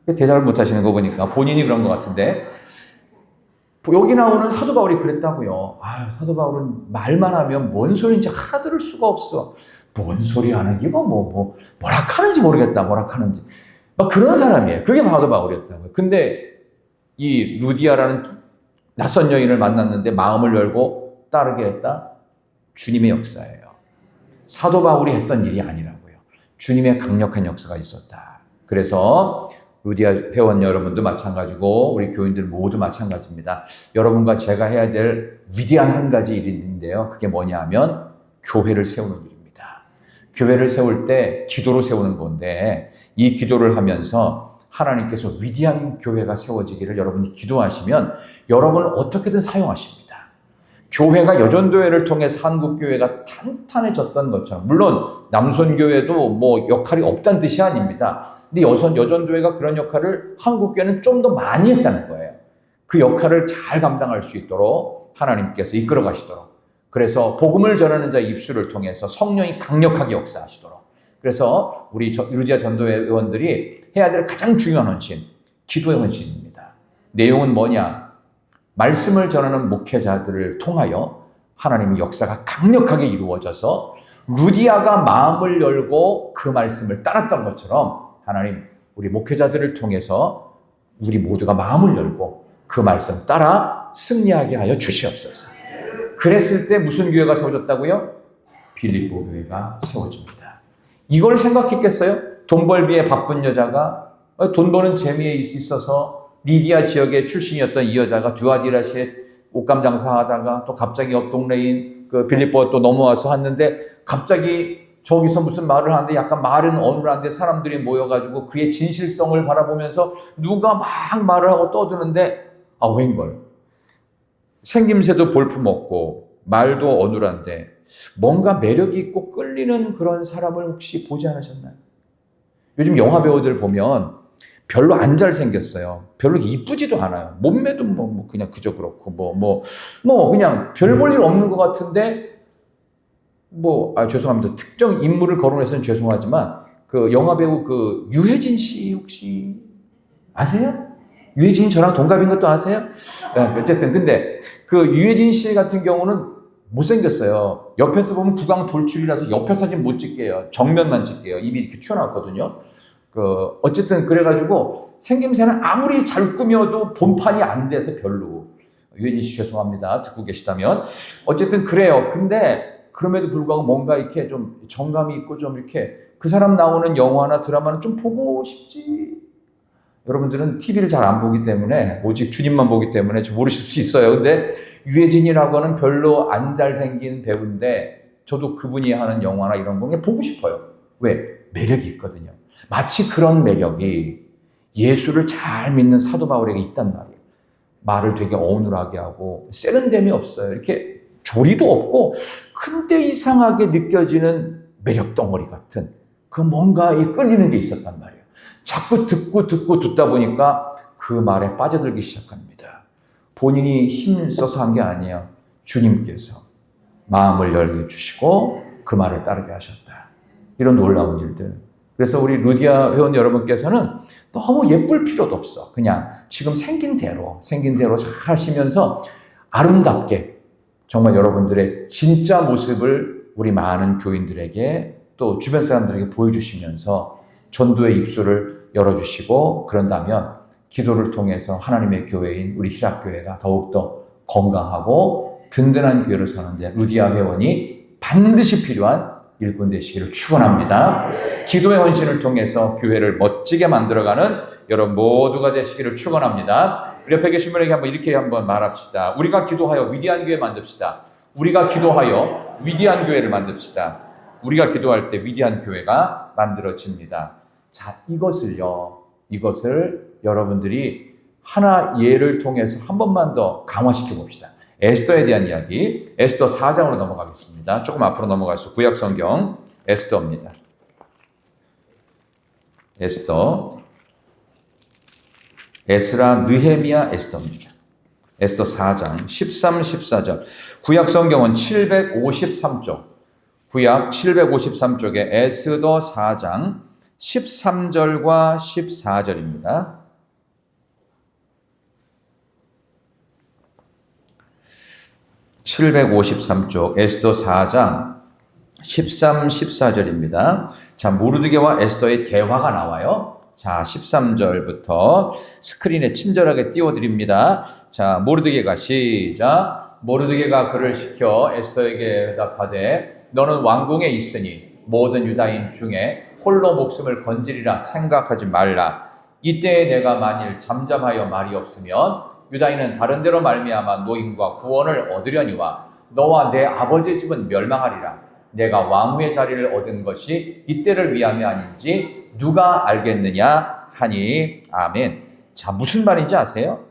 E: 대답을 못 하시는 거 보니까 본인이 그런 것 같은데, 여기 나오는 사도 바울이 그랬다고요. 사도 바울은 말만 하면 뭔 소리인지 하나 들을 수가 없어. 뭔 소리 하는 이거 뭐라 하는지 모르겠다. 뭐라 하는지. 막 그런 사람이에요. 그게 사도 바울이었다고요. 근데 이 루디아라는 낯선 여인을 만났는데 마음을 열고 따르게 했다. 주님의 역사예요. 사도 바울이 했던 일이 아니라고요. 주님의 강력한 역사가 있었다. 그래서 루디아 회원 여러분도 마찬가지고 우리 교인들 모두 마찬가지입니다. 여러분과 제가 해야 될 위대한 한 가지 일인데요. 그게 뭐냐 하면 교회를 세우는 일입니다. 교회를 세울 때 기도로 세우는 건데, 이 기도를 하면서 하나님께서 위대한 교회가 세워지기를 여러분이 기도하시면 여러분을 어떻게든 사용하십니다. 교회가 여전도회를 통해서 한국교회가 탄탄해졌던 것처럼, 물론 남선교회도 뭐 역할이 없다는 뜻이 아닙니다. 근데 여전도회가 그런 역할을 한국교회는 좀 더 많이 했다는 거예요. 그 역할을 잘 감당할 수 있도록 하나님께서 이끌어 가시도록, 그래서 복음을 전하는 자의 입술을 통해서 성령이 강력하게 역사하시도록, 그래서 우리 루디아 전도회 회원들이 해야 될 가장 중요한 헌신, 기도의 헌신입니다. 내용은 뭐냐? 말씀을 전하는 목회자들을 통하여 하나님의 역사가 강력하게 이루어져서 루디아가 마음을 열고 그 말씀을 따랐던 것처럼 하나님 우리 목회자들을 통해서 우리 모두가 마음을 열고 그 말씀 따라 승리하게 하여 주시옵소서. 그랬을 때 무슨 교회가 세워졌다고요? 빌립보 교회가 세워집니다. 이걸 생각했겠어요? 돈 벌기에 바쁜 여자가, 돈 버는 재미에 있어서 리디아 지역의 출신이었던 이 여자가 두아디라시에 옷감 장사하다가 또 갑자기 옆 동네인 그 빌립보에 또 넘어와서 왔는데, 갑자기 저기서 무슨 말을 하는데 약간 말은 어눌한데 사람들이 모여가지고 그의 진실성을 바라보면서 누가 막 말을 하고 떠드는데, 웬걸 생김새도 볼품없고 말도 어눌한데 뭔가 매력이 있고 끌리는 그런 사람을 혹시 보지 않으셨나요? 요즘 영화 배우들 보면 별로 안 잘생겼어요. 별로 이쁘지도 않아요. 몸매도 뭐 그냥 그저 그렇고 그냥 별 볼 일 없는 것 같은데, 죄송합니다. 특정 인물을 거론해서는 죄송하지만 그 영화 배우 그 유해진 씨 혹시 아세요? 유해진이 저랑 동갑인 것도 아세요? 어쨌든 근데 그 유해진 씨 같은 경우는 못생겼어요. 옆에서 보면 구강 돌출이라서 옆에 사진 못 찍게요. 정면만 찍게요. 입이 이렇게 튀어나왔거든요. 어쨌든 그래가지고 생김새는 아무리 잘 꾸며도 본판이 안 돼서 별로. 유해진 씨 죄송합니다. 듣고 계시다면. 어쨌든 그래요. 근데 그럼에도 불구하고 뭔가 이렇게 좀 정감이 있고 좀 이렇게 그 사람 나오는 영화나 드라마는 좀 보고 싶지. 여러분들은 TV를 잘 안 보기 때문에, 오직 주님만 보기 때문에 좀 모르실 수 있어요. 근데 유해진이라고 하는 별로 안 잘생긴 배우인데 저도 그분이 하는 영화나 이런 거 그냥 보고 싶어요. 왜? 매력이 있거든요. 마치 그런 매력이 예수를 잘 믿는 사도 바울에게 있단 말이에요. 말을 되게 어눌하게 하고 세련됨이 없어요. 이렇게 조리도 없고 근데 이상하게 느껴지는 매력 덩어리 같은 그 뭔가 끌리는 게 있었단 말이에요. 자꾸 듣다 보니까 그 말에 빠져들기 시작합니다. 본인이 힘써서 한 게 아니에요. 주님께서 마음을 열게 해주시고 그 말을 따르게 하셨다. 이런 놀라운 일들. 그래서 우리 루디아 회원 여러분께서는 너무 예쁠 필요도 없어. 그냥 지금 생긴 대로 잘 하시면서 아름답게 정말 여러분들의 진짜 모습을 우리 많은 교인들에게 또 주변 사람들에게 보여주시면서 전도의 입술을 열어주시고, 그런다면 기도를 통해서 하나님의 교회인 우리 희락교회가 더욱더 건강하고 든든한 교회를 사는데 루디아 회원이 반드시 필요한 일꾼 되시기를 축원합니다. 기도의 헌신을 통해서 교회를 멋지게 만들어가는 여러분 모두가 되시기를 축원합니다. 우리 옆에 계신 분에게 이렇게 한번 말합시다. 우리가 기도하여 위대한 교회 만듭시다. 우리가 기도하여 위대한 교회를 만듭시다. 우리가 기도할 때 위대한 교회가 만들어집니다. 자, 이것을 여러분들이 하나 예를 통해서 한 번만 더 강화시켜 봅시다. 에스더에 대한 이야기, 에스더 4장으로 넘어가겠습니다. 조금 앞으로 넘어가서 구약성경 에스더입니다. 에스더, 에스라, 느헤미야, 에스더입니다. 에스더 4장 13, 14절. 구약 성경은 753쪽. 구약 753쪽에 에스더 4장 13절과 14절입니다. (753쪽) 에스더 4장 13, 14절입니다. 자, 모르드게와 에스더의 대화가 나와요. 자, 13절부터 스크린에 친절하게 띄워드립니다. 자, 모르드게가 시작. 모르드게가 그를 시켜 에스더에게 대답하되 너는 왕궁에 있으니 모든 유다인 중에 홀로 목숨을 건지리라 생각하지 말라. 이때에 내가 만일 잠잠하여 말이 없으면 유다인은 다른 데로 말미암아 노임과 구원을 얻으려니와 너와 내 아버지 집은 멸망하리라. 내가 왕후의 자리를 얻은 것이 이때를 위함이 아닌지 누가 알겠느냐 하니. 아멘. 자, 무슨 말인지 아세요?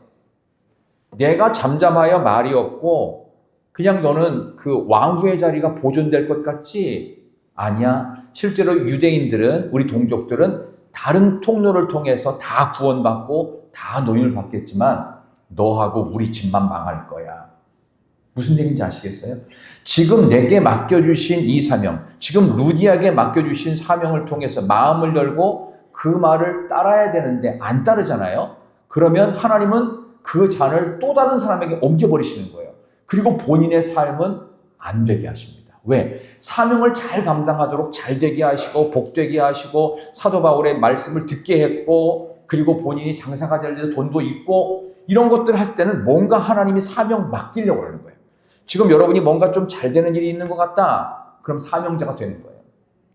E: 내가 잠잠하여 말이 없고 그냥 너는 그 왕후의 자리가 보존될 것 같지? 아니야. 실제로 유대인들은, 우리 동족들은 다른 통로를 통해서 다 구원받고 다 노임을 받겠지만 너하고 우리 집만 망할 거야. 무슨 얘기인지 아시겠어요? 지금 내게 맡겨주신 이 사명, 지금 루디에게 맡겨주신 사명을 통해서 마음을 열고 그 말을 따라야 되는데 안 따르잖아요. 그러면 하나님은 그 잔을 또 다른 사람에게 옮겨버리시는 거예요. 그리고 본인의 삶은 안 되게 하십니다. 왜? 사명을 잘 감당하도록 잘 되게 하시고 복되게 하시고 사도 바울의 말씀을 듣게 했고 그리고 본인이 장사가 될 때 돈도 있고 이런 것들 할 때는 뭔가 하나님이 사명 맡기려고 하는 거예요. 지금 여러분이 뭔가 좀 잘 되는 일이 있는 것 같다. 그럼 사명자가 되는 거예요.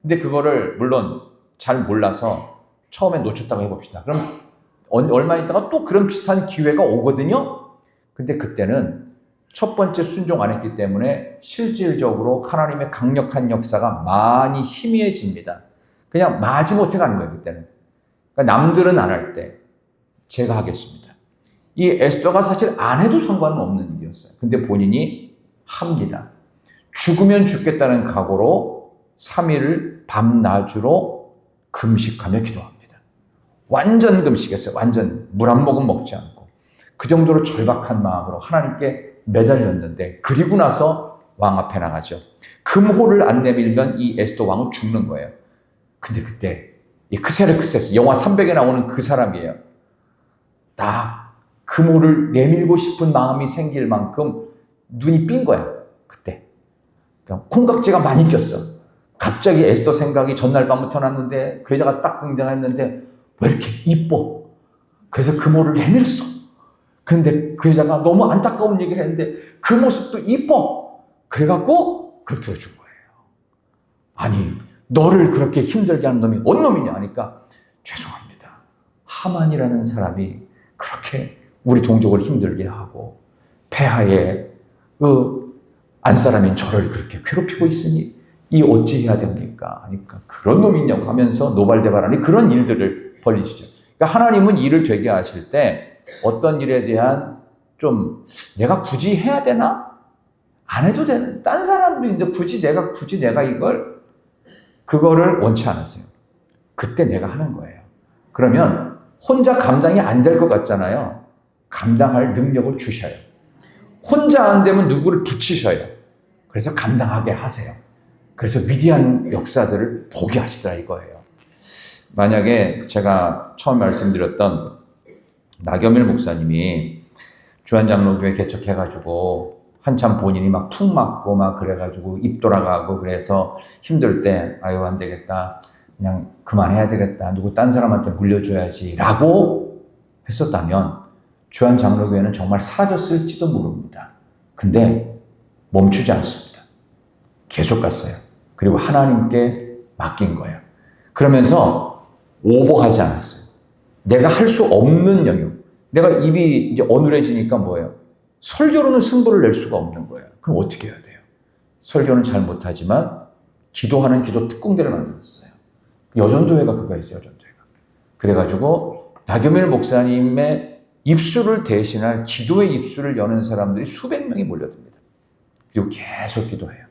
E: 근데 그거를 물론 잘 몰라서 처음에 놓쳤다고 해봅시다. 그럼 얼마 있다가 또 그런 비슷한 기회가 오거든요. 근데 그때는 첫 번째 순종 안 했기 때문에 실질적으로 하나님의 강력한 역사가 많이 희미해집니다. 그냥 마지못해 가는 거예요, 그때는. 그러니까 남들은 안 할 때 제가 하겠습니다. 이 에스더가 사실 안 해도 상관은 없는 일이었어요. 근데 본인이 합니다. 죽으면 죽겠다는 각오로 3일을 밤낮으로 금식하며 기도합니다. 완전 금식했어요. 완전 물 한 모금 먹지 않고. 그 정도로 절박한 마음으로 하나님께 매달렸는데 그리고 나서 왕 앞에 나가죠. 금호를 안 내밀면 이 에스더 왕은 죽는 거예요. 근데 그때 이 크세르크세스 영화 300에 나오는 그 사람이에요. 나 금호를 내밀고 싶은 마음이 생길 만큼 눈이 삔 거야. 그때. 그러니까 콩깍지가 많이 꼈어. 갑자기 에스더 생각이 전날 밤부터 났는데 그 여자가 딱 등장했는데 왜 이렇게 이뻐? 그래서 금호를 내밀었어. 근데 그 여자가 너무 안타까운 얘기를 했는데 그 모습도 이뻐. 그래갖고 그렇게 들어준 거예요. 아니, 너를 그렇게 힘들게 하는 놈이 어떤 놈이냐 하니까 죄송합니다. 하만이라는 사람이 그렇게 우리 동족을 힘들게 하고 폐하에 안사람인 저를 그렇게 괴롭히고 있으니 이 어찌해야 됩니까? 하니까 그런 놈이 있냐고 하면서 노발대발하니 그런 일들을 벌리시죠. 그러니까 하나님은 일을 되게 하실 때 어떤 일에 대한 좀 내가 굳이 해야 되나? 안 해도 되는 딴 사람도 있는데 굳이 내가 그거를 원치 않았어요. 그때 내가 하는 거예요. 그러면 혼자 감당이 안 될 것 같잖아요. 감당할 능력을 주셔요. 혼자 안 되면 누구를 붙이셔요. 그래서 감당하게 하세요. 그래서 위대한 역사들을 보게 하시더라 이거예요. 만약에 제가 처음 말씀드렸던 나겸일 목사님이 주한장로교회 개척해가지고 한참 본인이 막 툭 맞고 막 그래가지고 입 돌아가고 그래서 힘들 때 아유 안 되겠다 그냥 그만해야 되겠다 누구 딴 사람한테 물려줘야지 라고 했었다면 주한장로교회는 정말 사라졌을지도 모릅니다. 근데 멈추지 않습니다. 계속 갔어요. 그리고 하나님께 맡긴 거예요. 그러면서 오버하지 않았어요. 내가 할 수 없는 영역. 내가 입이 이제 어눌해지니까 뭐예요? 설교로는 승부를 낼 수가 없는 거예요. 그럼 어떻게 해야 돼요? 설교는 잘 못하지만 기도하는 기도 특공대를 만들었어요. 여전도회가 그거였어요. 여전도회가. 그래가지고 나겸일 목사님의 입술을 대신할 기도의 입술을 여는 사람들이 수백 명이 몰려듭니다. 그리고 계속 기도해요.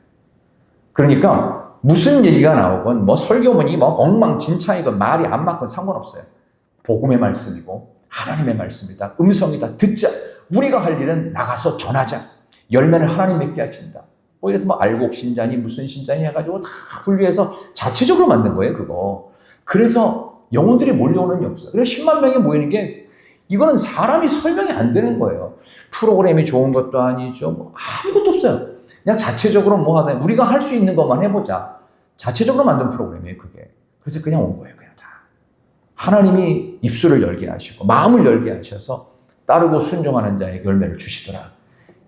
E: 그러니까 무슨 얘기가 나오건 뭐 설교문이 뭐 엉망진창이건 말이 안 맞건 상관없어요. 복음의 말씀이고 하나님의 말씀이다. 음성이다. 듣자. 우리가 할 일은 나가서 전하자. 열매를 하나님 맺게 하신다. 뭐 이래서 뭐 알곡 신자니 무슨 신자니 해가지고 다 분류해서 자체적으로 만든 거예요, 그거. 그래서 영혼들이 몰려오는 역사. 그래서 10만 명이 모이는 게 이거는 사람이 설명이 안 되는 거예요. 프로그램이 좋은 것도 아니죠. 뭐 아무것도 없어요. 그냥 자체적으로 뭐 하다 우리가 할 수 있는 것만 해보자. 자체적으로 만든 프로그램이에요, 그게. 그래서 그냥 온 거예요, 그냥 다. 하나님이 입술을 열게 하시고 마음을 열게 하셔서 따르고 순종하는 자에게 열매를 주시더라.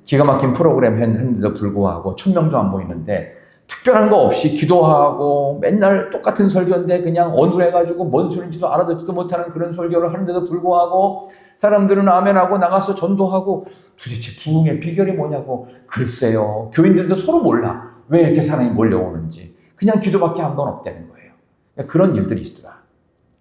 E: 기가 막힌 프로그램 했는데도 불구하고 1000명도 안 보이는데 특별한 거 없이 기도하고 맨날 똑같은 설교인데 그냥 어눌해가지고 뭔 소리인지도 알아듣지도 못하는 그런 설교를 하는데도 불구하고 사람들은 아멘하고 나가서 전도하고 도대체 부흥의 비결이 뭐냐고. 글쎄요. 교인들도 서로 몰라. 왜 이렇게 사람이 몰려오는지. 그냥 기도밖에 한 건 없다는 거예요. 그런 일들이 있더라.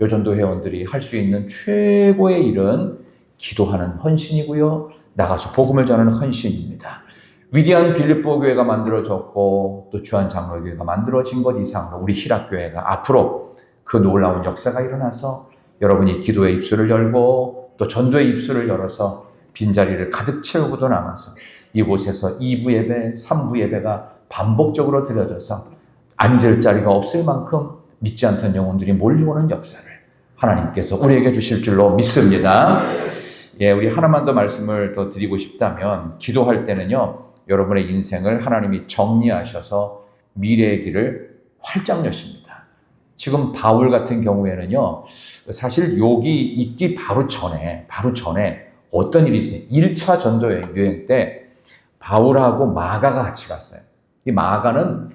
E: 요전도 회원들이 할 수 있는 최고의 일은 기도하는 헌신이고요. 나가서 복음을 전하는 헌신입니다. 위대한 빌립보 교회가 만들어졌고 또 주한 장로교회가 만들어진 것 이상으로 우리 희락교회가 앞으로 그 놀라운 역사가 일어나서 여러분이 기도의 입술을 열고 또 전도의 입술을 열어서 빈자리를 가득 채우고도 남아서 이곳에서 2부 예배, 3부 예배가 반복적으로 드려져서 앉을 자리가 없을 만큼 믿지 않던 영혼들이 몰려오는 역사를 하나님께서 우리에게 주실 줄로 믿습니다. 예, 우리 하나만 더 말씀을 더 드리고 싶다면 기도할 때는요. 여러분의 인생을 하나님이 정리하셔서 미래의 길을 활짝 여십니다. 지금 바울 같은 경우에는요. 사실 여기 있기 바로 전에 어떤 일이 있어요. 1차 전도 여행 때 바울하고 마가가 같이 갔어요. 이 마가는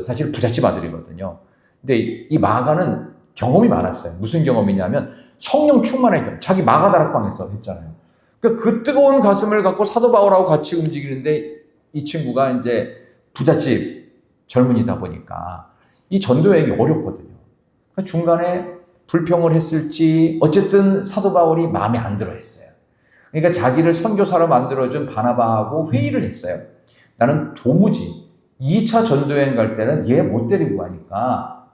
E: 사실 부잣집 아들이거든요. 근데 이 마가는 경험이 많았어요. 무슨 경험이냐면 성령 충만의 경험. 자기 마가다락방에서 했잖아요. 그러니까 그 뜨거운 가슴을 갖고 사도 바울하고 같이 움직이는데 이 친구가 이제 부잣집 젊은이다 보니까 이 전도 여행이 어렵거든요. 그러니까 중간에 불평을 했을지 어쨌든 사도 바울이 마음에 안 들어 했어요. 그러니까 자기를 선교사로 만들어준 바나바하고 회의를 했어요. 나는 도무지 2차 전도 여행 갈 때는 얘 못 데리고 가니까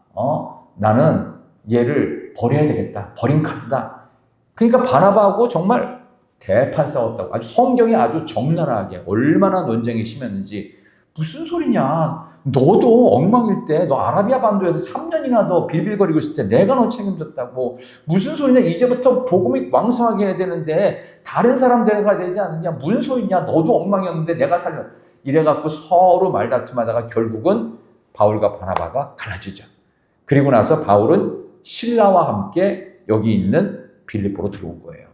E: 나는 얘를 버려야 되겠다. 버린 카드다. 그러니까 바나바하고 정말 대판 싸웠다고. 아주 성경이 아주 적나라하게 얼마나 논쟁이 심했는지. 무슨 소리냐. 너도 엉망일 때 너 아라비아 반도에서 3년이나 더 빌빌거리고 있을 때 내가 너 책임졌다고. 무슨 소리냐. 이제부터 복음이 왕성하게 해야 되는데 다른 사람 데려가야 되지 않느냐. 무슨 소리냐. 너도 엉망이었는데 내가 살려. 이래갖고 서로 말다툼하다가 결국은 바울과 바나바가 갈라지죠. 그리고 나서 바울은 신라와 함께 여기 있는 빌립보로 들어온 거예요.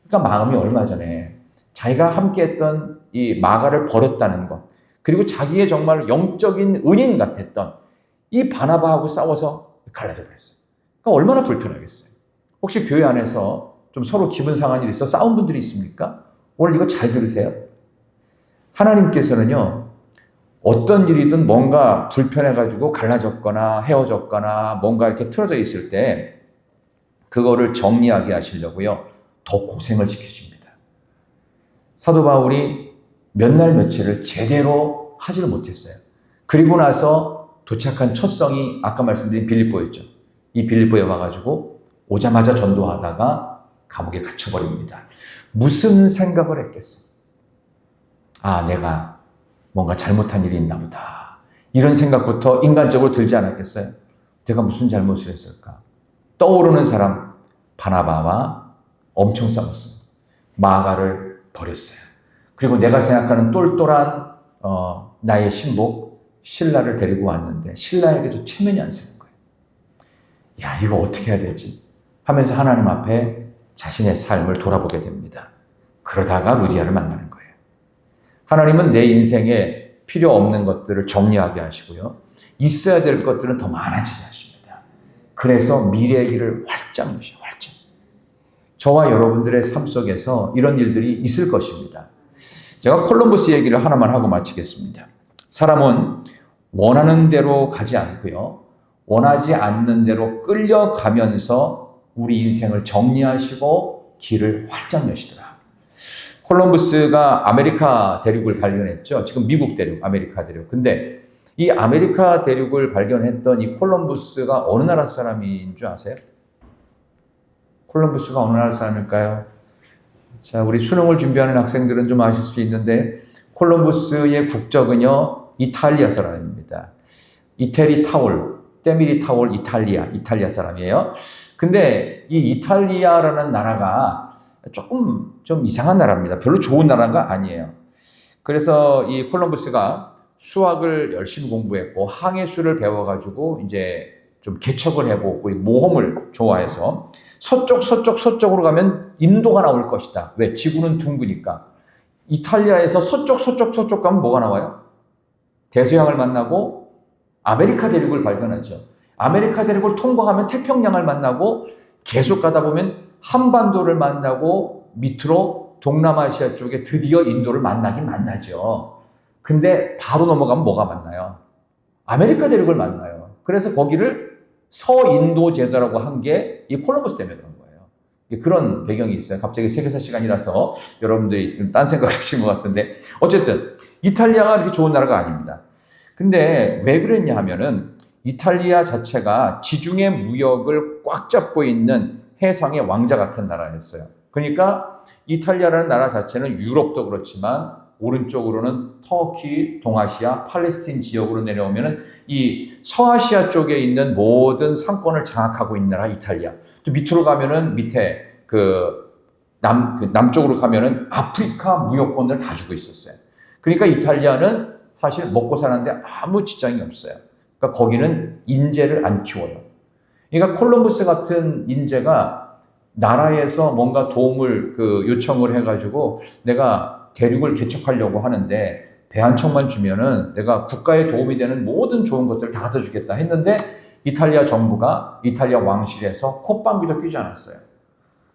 E: 그러니까 마음이 얼마 전에 자기가 함께 했던 이 마가를 버렸다는 것, 그리고 자기의 정말 영적인 은인 같았던 이 바나바하고 싸워서 갈라져 버렸어요. 그러니까 얼마나 불편하겠어요. 혹시 교회 안에서 좀 서로 기분 상한 일이 있어 싸운 분들이 있습니까? 오늘 이거 잘 들으세요. 하나님께서는요, 어떤 일이든 뭔가 불편해가지고 갈라졌거나 헤어졌거나 뭔가 이렇게 틀어져 있을 때 그거를 정리하게 하시려고요. 더 고생을 시키십니다. 사도 바울이 몇 날 며칠을 제대로 하지를 못했어요. 그리고 나서 도착한 첫 성이 아까 말씀드린 빌립보였죠. 이 빌립보에 와가지고 오자마자 전도하다가 감옥에 갇혀버립니다. 무슨 생각을 했겠어? 아, 내가 뭔가 잘못한 일이 있나 보다. 이런 생각부터 인간적으로 들지 않았겠어요? 내가 무슨 잘못을 했을까? 떠오르는 사람 바나바와 엄청 싸웠어요. 마가를 버렸어요. 그리고 내가 생각하는 똘똘한 나의 신복 신라를 데리고 왔는데 신라에게도 체면이 안 쓰는 거예요. 야, 이거 어떻게 해야 되지? 하면서 하나님 앞에 자신의 삶을 돌아보게 됩니다. 그러다가 루디아를 만나는 거예요. 하나님은 내 인생에 필요 없는 것들을 정리하게 하시고요. 있어야 될 것들은 더 많아지게 하십니다. 그래서 미래의 길을 활짝 여셔, 활짝. 저와 여러분들의 삶 속에서 이런 일들이 있을 것입니다. 제가 콜럼버스 얘기를 하나만 하고 마치겠습니다. 사람은 원하는 대로 가지 않고요. 원하지 않는 대로 끌려가면서 우리 인생을 정리하시고 길을 활짝 여시더라. 콜럼부스가 아메리카 대륙을 발견했죠. 지금 미국 대륙, 아메리카 대륙. 근데 이 아메리카 대륙을 발견했던 이 콜럼부스가 어느 나라 사람인 줄 아세요? 콜럼부스가 어느 나라 사람일까요? 자, 우리 수능을 준비하는 학생들은 좀 아실 수 있는데 콜럼부스의 국적은요, 이탈리아 사람입니다. 이태리 타올, 때미리 타올 이탈리아 사람이에요. 근데 이 이탈리아라는 나라가 조금 좀 이상한 나라입니다. 별로 좋은 나라가 아니에요. 그래서 이 콜럼부스가 수학을 열심히 공부했고 항해술을 배워가지고 이제 좀 개척을 해보고 모험을 좋아해서 서쪽으로 가면 인도가 나올 것이다. 왜? 지구는 둥그니까. 이탈리아에서 서쪽 가면 뭐가 나와요? 대서양을 만나고 아메리카 대륙을 발견하죠. 아메리카 대륙을 통과하면 태평양을 만나고 계속 가다 보면 한반도를 만나고 밑으로 동남아시아 쪽에 드디어 인도를 만나긴 만나죠. 근데 바로 넘어가면 뭐가 만나요? 아메리카 대륙을 만나요. 그래서 거기를 서인도 제도라고 한 게 이 콜럼버스 때문에 그런 거예요. 그런 배경이 있어요. 갑자기 세계사 시간이라서 여러분들이 좀 딴 생각을 하신 것 같은데 어쨌든 이탈리아가 이렇게 좋은 나라가 아닙니다. 근데 왜 그랬냐 하면은 이탈리아 자체가 지중해 무역을 꽉 잡고 있는 해상의 왕자 같은 나라였어요. 그러니까 이탈리아라는 나라 자체는 유럽도 그렇지만 오른쪽으로는 터키, 동아시아, 팔레스틴 지역으로 내려오면은 이 서아시아 쪽에 있는 모든 상권을 장악하고 있는 나라 이탈리아. 또 밑으로 가면은 밑에 남쪽으로 가면은 아프리카 무역권을 다 주고 있었어요. 그러니까 이탈리아는 사실 먹고 사는데 아무 지장이 없어요. 그러니까 거기는 인재를 안 키워요. 그러니까 콜럼버스 같은 인재가 나라에서 뭔가 도움을 요청을 해가지고 내가 대륙을 개척하려고 하는데 배 한 척만 주면은 내가 국가에 도움이 되는 모든 좋은 것들을 다 갖다 주겠다 했는데 이탈리아 정부가 이탈리아 왕실에서 콧방귀도 뀌지 않았어요.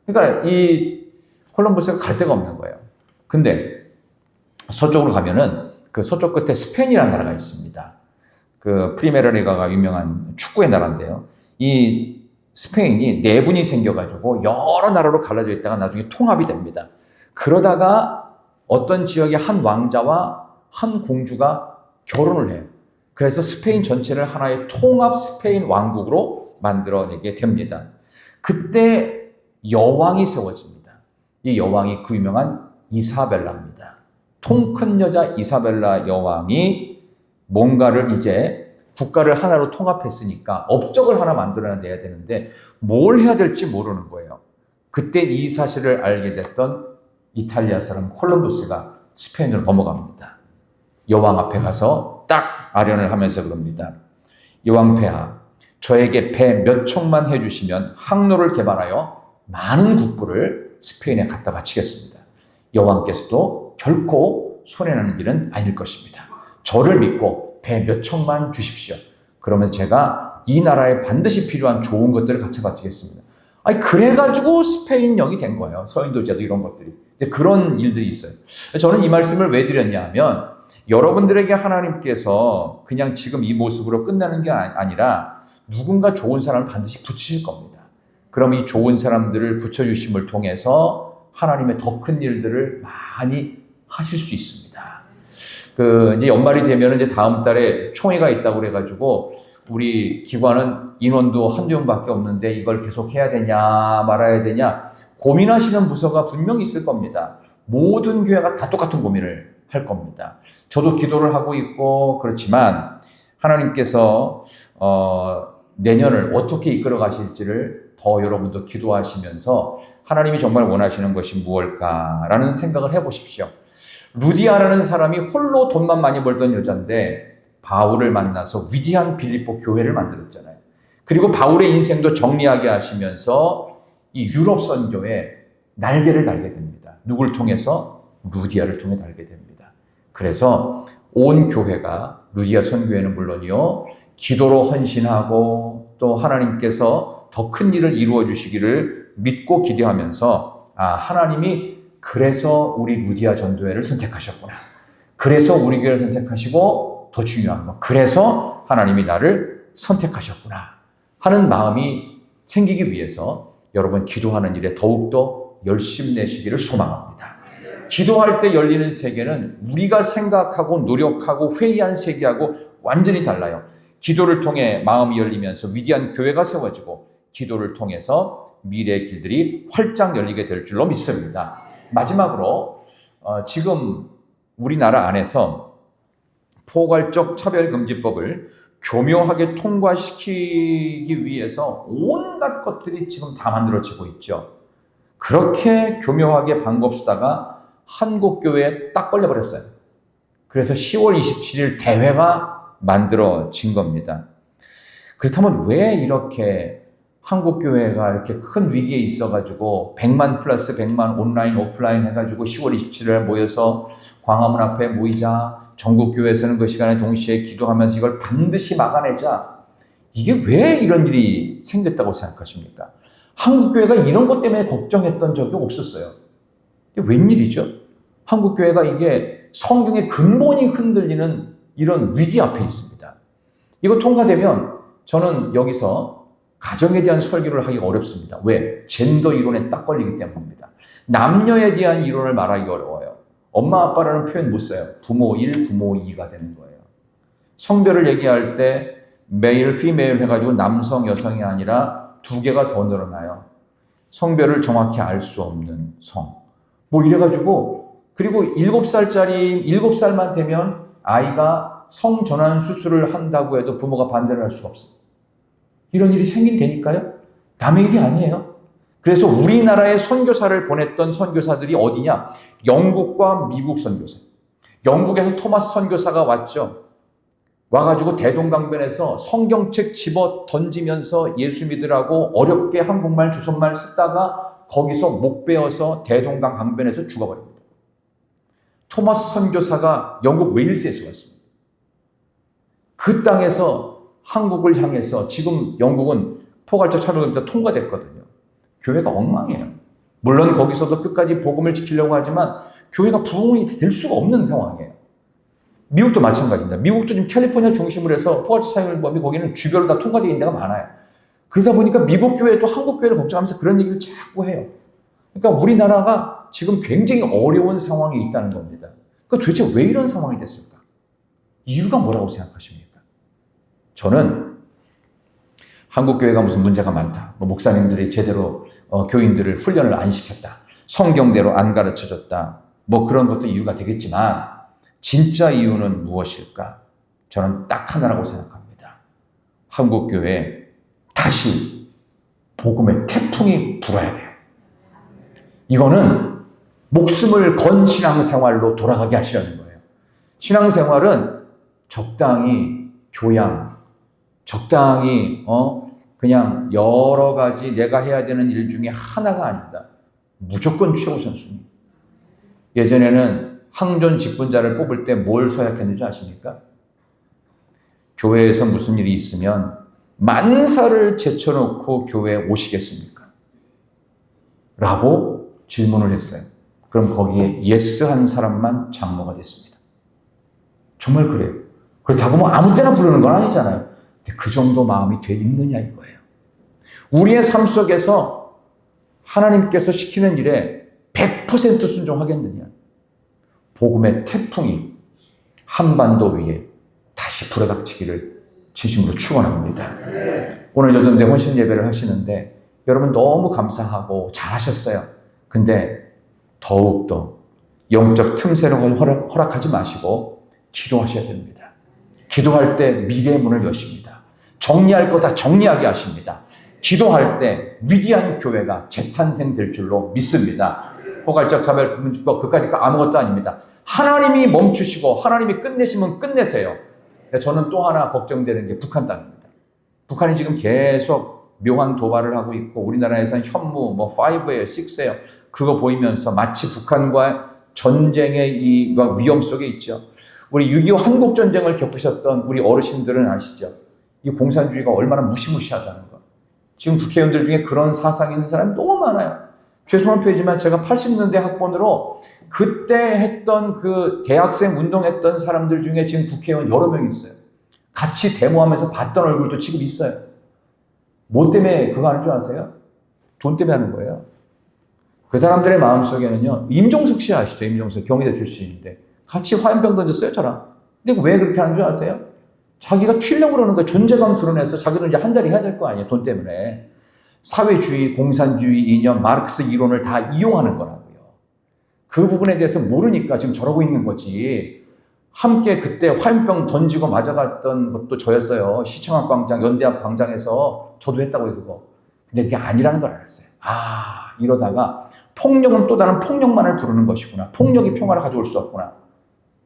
E: 그러니까 이 콜럼버스가 갈 데가 없는 거예요. 근데 서쪽으로 가면은 그 서쪽 끝에 스페인이라는 나라가 있습니다. 그 프리메라 리가가 유명한 축구의 나라인데요. 이 스페인이 내분이 생겨가지고 여러 나라로 갈라져 있다가 나중에 통합이 됩니다. 그러다가 어떤 지역의 한 왕자와 한 공주가 결혼을 해요. 그래서 스페인 전체를 하나의 통합 스페인 왕국으로 만들어내게 됩니다. 그때 여왕이 세워집니다. 이 여왕이 그 유명한 이사벨라입니다. 통 큰 여자 이사벨라 여왕이 뭔가를 이제 국가를 하나로 통합했으니까 업적을 하나 만들어내야 되는데 뭘 해야 될지 모르는 거예요. 그때 이 사실을 알게 됐던 이탈리아 사람 콜럼버스가 스페인으로 넘어갑니다. 여왕 앞에 가서 딱 아련을 하면서 그럽니다. 여왕 폐하, 저에게 배 몇 척만 해주시면 항로를 개발하여 많은 국부를 스페인에 갖다 바치겠습니다. 여왕께서도 결코 손해나는 일은 아닐 것입니다. 저를 믿고 배 몇 척만 주십시오. 그러면 제가 이 나라에 반드시 필요한 좋은 것들을 같이 바치겠습니다. 아니, 그래가지고 스페인령이 된 거예요. 서인도제도 이런 것들이. 그런 일들이 있어요. 저는 이 말씀을 왜 드렸냐 하면 여러분들에게 하나님께서 그냥 지금 이 모습으로 끝나는 게 아니라 누군가 좋은 사람을 반드시 붙이실 겁니다. 그럼 이 좋은 사람들을 붙여주심을 통해서 하나님의 더 큰 일들을 많이 하실 수 있습니다. 이제 연말이 되면 이제 다음 달에 총회가 있다고 그래가지고 우리 기관은 인원도 한두 명밖에 없는데 이걸 계속 해야 되냐 말아야 되냐 고민하시는 부서가 분명히 있을 겁니다. 모든 교회가 다 똑같은 고민을 할 겁니다. 저도 기도를 하고 있고 그렇지만 하나님께서 내년을 어떻게 이끌어 가실지를 더 여러분도 기도하시면서 하나님이 정말 원하시는 것이 무엇일까라는 생각을 해보십시오. 루디아라는 사람이 홀로 돈만 많이 벌던 여자인데 바울을 만나서 위대한 빌립보 교회를 만들었잖아요. 그리고 바울의 인생도 정리하게 하시면서 이 유럽 선교에 날개를 달게 됩니다. 누굴 통해서? 루디아를 통해 달게 됩니다. 그래서 온 교회가 루디아 선교회는 물론이요, 기도로 헌신하고 또 하나님께서 더 큰 일을 이루어 주시기를 믿고 기대하면서 하나님이 그래서 우리 루디아 전도회를 선택하셨구나. 그래서 우리 교회를 선택하시고 더 중요한 거, 그래서 하나님이 나를 선택하셨구나 하는 마음이 생기기 위해서 여러분 기도하는 일에 더욱더 열심내시기를 소망합니다. 기도할 때 열리는 세계는 우리가 생각하고 노력하고 회의한 세계하고 완전히 달라요. 기도를 통해 마음이 열리면서 위대한 교회가 세워지고 기도를 통해서 미래의 길들이 활짝 열리게 될 줄로 믿습니다. 마지막으로 지금 우리나라 안에서 포괄적 차별금지법을 교묘하게 통과시키기 위해서 온갖 것들이 지금 다 만들어지고 있죠. 그렇게 교묘하게 방법 쓰다가 한국교회에 딱 걸려버렸어요. 그래서 10월 27일 대회가 만들어진 겁니다. 그렇다면 왜 이렇게 한국교회가 이렇게 큰 위기에 있어가지고 100만 플러스 100만 온라인 오프라인 해가지고 10월 27일에 모여서 광화문 앞에 모이자, 전국교회에서는 그 시간에 동시에 기도하면서 이걸 반드시 막아내자. 이게 왜 이런 일이 생겼다고 생각하십니까? 한국교회가 이런 것 때문에 걱정했던 적이 없었어요. 이게 웬일이죠? 한국교회가 이게 성경의 근본이 흔들리는 이런 위기 앞에 있습니다. 이거 통과되면 저는 여기서 가정에 대한 설교를 하기가 어렵습니다. 왜? 젠더 이론에 딱 걸리기 때문입니다. 남녀에 대한 이론을 말하기 어려워요. 엄마 아빠라는 표현 못 써요. 부모 1, 부모 2가 되는 거예요. 성별을 얘기할 때 메일, 피메일 해가지고 남성, 여성이 아니라 두 개가 더 늘어나요. 성별을 정확히 알 수 없는 성. 뭐 이래가지고 그리고 7살만 되면 아이가 성전환 수술을 한다고 해도 부모가 반대를 할 수가 없어요. 이런 일이 생긴다니까요. 남의 일이 아니에요. 그래서 우리나라에 선교사를 보냈던 선교사들이 어디냐? 영국과 미국 선교사. 영국에서 토마스 선교사가 왔죠. 와가지고 대동강변에서 성경책 집어 던지면서 예수 믿으라고 어렵게 한국말, 조선말 쓰다가 거기서 목 베어서 대동강 강변에서 죽어버립니다. 토마스 선교사가 영국 웨일스에서 왔습니다. 그 땅에서 한국을 향해서 지금 영국은 포괄적 차별금지가 통과됐거든요. 교회가 엉망이에요. 물론 거기서도 끝까지 복음을 지키려고 하지만 교회가 부흥이 될 수가 없는 상황이에요. 미국도 마찬가지입니다. 미국도 지금 캘리포니아 중심으로 해서 포괄적 차별금지법이 거기는 주별로 다 통과되어 있는 데가 많아요. 그러다 보니까 미국 교회도 한국 교회를 걱정하면서 그런 얘기를 자꾸 해요. 그러니까 우리나라가 지금 굉장히 어려운 상황에 있다는 겁니다. 그러니까 도대체 왜 이런 상황이 됐을까? 이유가 뭐라고 생각하십니까? 저는 한국 교회가 무슨 문제가 많다. 목사님들이 제대로 교인들을 훈련을 안 시켰다. 성경대로 안 가르쳐줬다. 뭐 그런 것도 이유가 되겠지만 진짜 이유는 무엇일까? 저는 딱 하나라고 생각합니다. 한국 교회에 다시 복음의 태풍이 불어야 돼요. 이거는 목숨을 건 신앙생활로 돌아가게 하시려는 거예요. 신앙생활은 적당히 교양, 적당히 그냥 여러 가지 내가 해야 되는 일 중에 하나가 아닙니다. 무조건 최우선순위. 예전에는 항존 직분자를 뽑을 때 뭘 서약했는지 아십니까? 교회에서 무슨 일이 있으면 만사를 제쳐놓고 교회에 오시겠습니까? 라고 질문을 했어요. 그럼 거기에 예스 한 사람만 장로가 됐습니다. 정말 그래요. 그렇다고 뭐 아무 때나 부르는 건 아니잖아요. 근데 그 정도 마음이 돼 있느냐 이거예요. 우리의 삶 속에서 하나님께서 시키는 일에 100% 순종하겠느냐. 복음의 태풍이 한반도 위에 다시 불어닥치기를 진심으로 축원합니다. 오늘 여전대 혼신 예배를 하시는데 여러분 너무 감사하고 잘하셨어요. 근데 더욱더 영적 틈새를 허락하지 마시고 기도하셔야 됩니다. 기도할 때 미래의 문을 여십니다. 정리할 거 다 정리하게 하십니다. 기도할 때 위대한 교회가 재탄생될 줄로 믿습니다. 포괄적 차별금지법 그까짓 거 아무것도 아닙니다. 하나님이 멈추시고 하나님이 끝내시면 끝내세요. 저는 또 하나 걱정되는 게 북한 땅입니다. 북한이 지금 계속 묘한 도발을 하고 있고 우리나라에서는 현무 5예요, 6예요. 그거 보이면서 마치 북한과 전쟁의 이 위험 속에 있죠. 우리 6.25 한국전쟁을 겪으셨던 우리 어르신들은 아시죠? 이 공산주의가 얼마나 무시무시하다는 거. 지금 국회의원들 중에 그런 사상이 있는 사람이 너무 많아요. 죄송한 표현이지만 제가 80년대 학번으로 그때 했던 그 대학생 운동했던 사람들 중에 지금 국회의원 여러 명 있어요. 같이 데모하면서 봤던 얼굴도 지금 있어요. 뭐 때문에 그거 하는 줄 아세요? 돈 때문에 하는 거예요. 그 사람들의 마음속에는요, 임종석 씨 아시죠? 임종석 경희대 출신인데 같이 화염병 던졌어요, 저랑. 근데 왜 그렇게 하는 줄 아세요? 자기가 튀려고 그러는 거예요. 존재감 드러내서 자기도 이제 한 자리 해야 될 거 아니에요, 돈 때문에. 사회주의, 공산주의 이념, 마르크스 이론을 다 이용하는 거라고요. 그 부분에 대해서 모르니까 지금 저러고 있는 거지. 함께 그때 화염병 던지고 맞아갔던 것도 저였어요. 시청학 광장, 연대학 광장에서 저도 했다고요, 그거. 근데 그게 아니라는 걸 알았어요. 아, 이러다가 폭력은 또 다른 폭력만을 부르는 것이구나. 폭력이 평화를 가져올 수 없구나.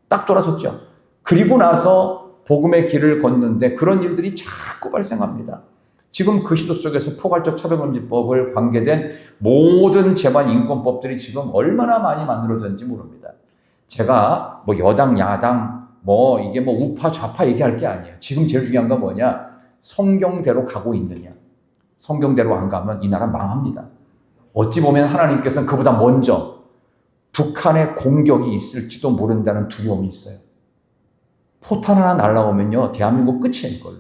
E: 딱 돌아섰죠. 그리고 나서 복음의 길을 걷는데 그런 일들이 자꾸 발생합니다. 지금 그 시도 속에서 포괄적 차별금지법을 관계된 모든 재반 인권법들이 지금 얼마나 많이 만들어졌는지 모릅니다. 제가 뭐 여당, 야당, 뭐 이게 뭐 우파, 좌파 얘기할 게 아니에요. 지금 제일 중요한 건 뭐냐? 성경대로 가고 있느냐. 성경대로 안 가면 이 나라 망합니다. 어찌 보면 하나님께서는 그보다 먼저 북한의 공격이 있을지도 모른다는 두려움이 있어요. 포탄 하나 날라오면요, 대한민국 끝이에요, 이걸로.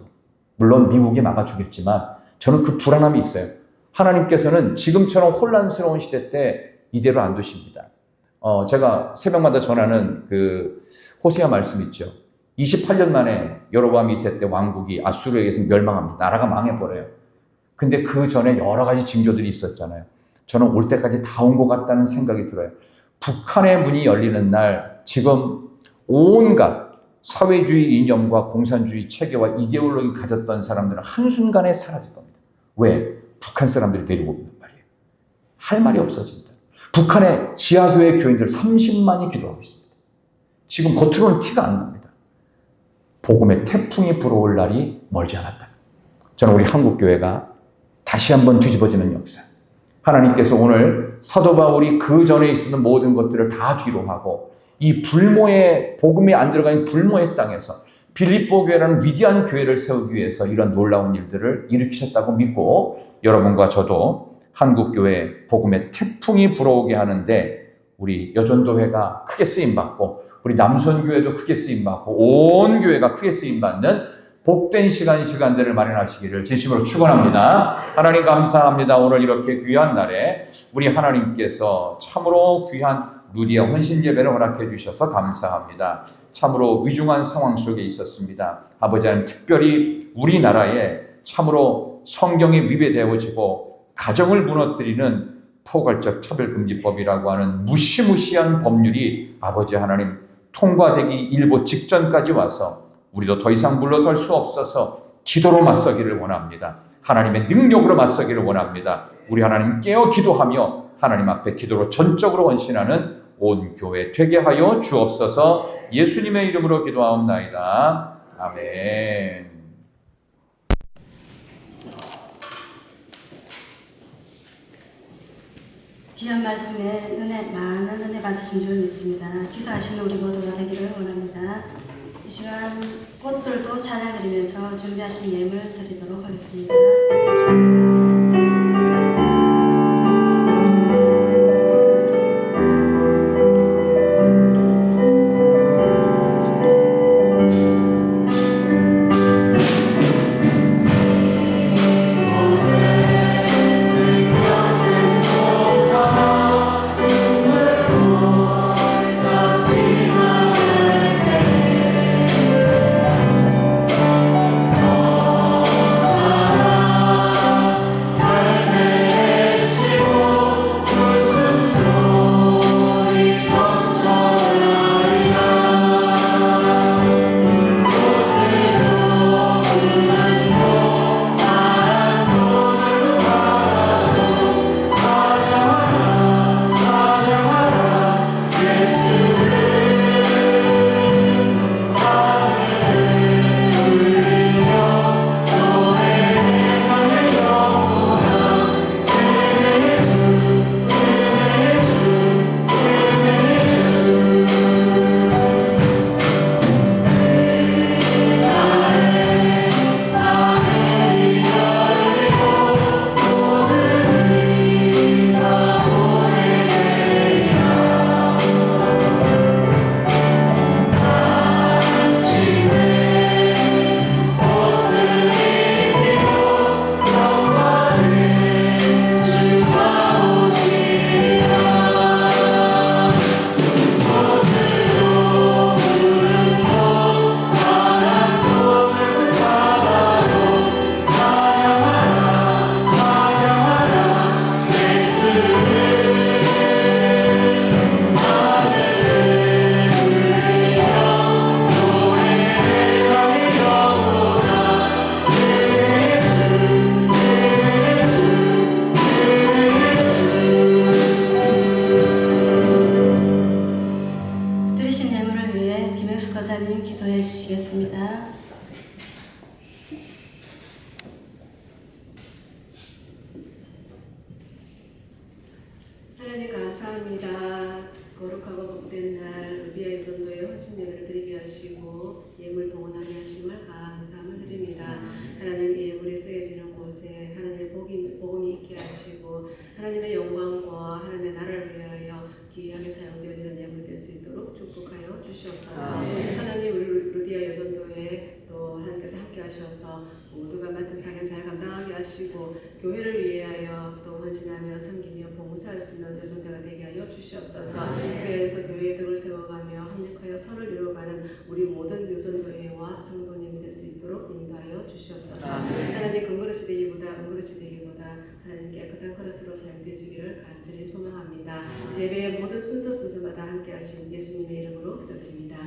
E: 물론 미국이 막아주겠지만 저는 그 불안함이 있어요. 하나님께서는 지금처럼 혼란스러운 시대 때 이대로 안 두십니다. 제가 새벽마다 전하는 그 호세아 말씀 있죠. 28년 만에 여로보암 2세 때 왕국이 아수르에 의해서 멸망합니다. 나라가 망해버려요. 근데 그 전에 여러 가지 징조들이 있었잖아요. 저는 올 때까지 다 온 것 같다는 생각이 들어요. 북한의 문이 열리는 날 지금 온갖 사회주의 이념과 공산주의 체계와 이데올로기를 가졌던 사람들은 한순간에 사라질 겁니다. 왜? 북한 사람들이 데리고 오는 말이에요. 할 말이 없어진다. 북한의 지하교회 교인들 30만이 기도하고 있습니다. 지금 겉으로는 티가 안 납니다. 복음의 태풍이 불어올 날이 멀지 않았다. 저는 우리 한국교회가 다시 한번 뒤집어지는 역사. 하나님께서 오늘 사도 바울이 그 전에 있었던 모든 것들을 다 뒤로 하고 이 불모의 복음이 안 들어간 불모의 땅에서 빌립보 교회라는 위대한 교회를 세우기 위해서 이런 놀라운 일들을 일으키셨다고 믿고 여러분과 저도 한국교회 복음의 태풍이 불어오게 하는데 우리 여전도회가 크게 쓰임받고 우리 남선교회도 크게 쓰임받고 온 교회가 크게 쓰임받는 복된 시간들을 마련하시기를 진심으로 축원합니다. 하나님 감사합니다. 오늘 이렇게 귀한 날에 우리 하나님께서 참으로 귀한 누리의 헌신 예배를 허락해 주셔서 감사합니다. 참으로 위중한 상황 속에 있었습니다. 아버지 하나님, 특별히 우리나라에 참으로 성경이 위배되어지고 가정을 무너뜨리는 포괄적 차별금지법이라고 하는 무시무시한 법률이 아버지 하나님 통과되기 일보 직전까지 와서 우리도 더 이상 물러설 수 없어서 기도로 맞서기를 원합니다. 하나님의 능력으로 맞서기를 원합니다. 우리 하나님 깨어 기도하며 하나님 앞에 기도로 전적으로 헌신하는 온 교회 되게 하여 주옵소서. 예수님의 이름으로 기도하옵나이다. 아멘.
B: 귀한 말씀에 많은 은혜 받으신 줄 믿습니다. 기도하시는 우리 모두가 되기를 원합니다. 이 시간 꽃들도 찬양드리면서 준비하신 예물 드리도록 하겠습니다. 기도해 주시겠습니다.
F: 하나님 감사합니다. 거룩하고 복된 날 루디아의 전도에 헌신 예배를 드리게 하시고 예물 동원하게 하심을 감사함을 드립니다. 하나님 이 예물이 쓰여지는 곳에 하나님의 복음이 있게 하시고 하나님의 영광과 하나님의 나라를 위하여 귀하게 사용되어지는 예물이 될 수 있도록 축복하여 주시옵소서. 하나님 우리 루디아 여전도에 또 하나님께서 함께 하셔서 모두가 맡은 사명 잘 감당하게 하시고 교회를 위하여 또 헌신하며 섬기며 봉사할 수 있는 여전도가 되게 하여 주시옵소서. 그래서 교회의 덕을 세워가며 합력하여 선을 이루어가는 우리 모든 여전도회와 성도님이 될 수 있도록 인도하여 주시옵소서. 하나님 금그릇이 되기보다 은그릇이 되기보다 하나님 깨끗한 그릇으로 사용되시기를 간절히 소망합니다. 예배의 모든 순서마다 함께 하신 예수님의 이름으로 기도드립니다.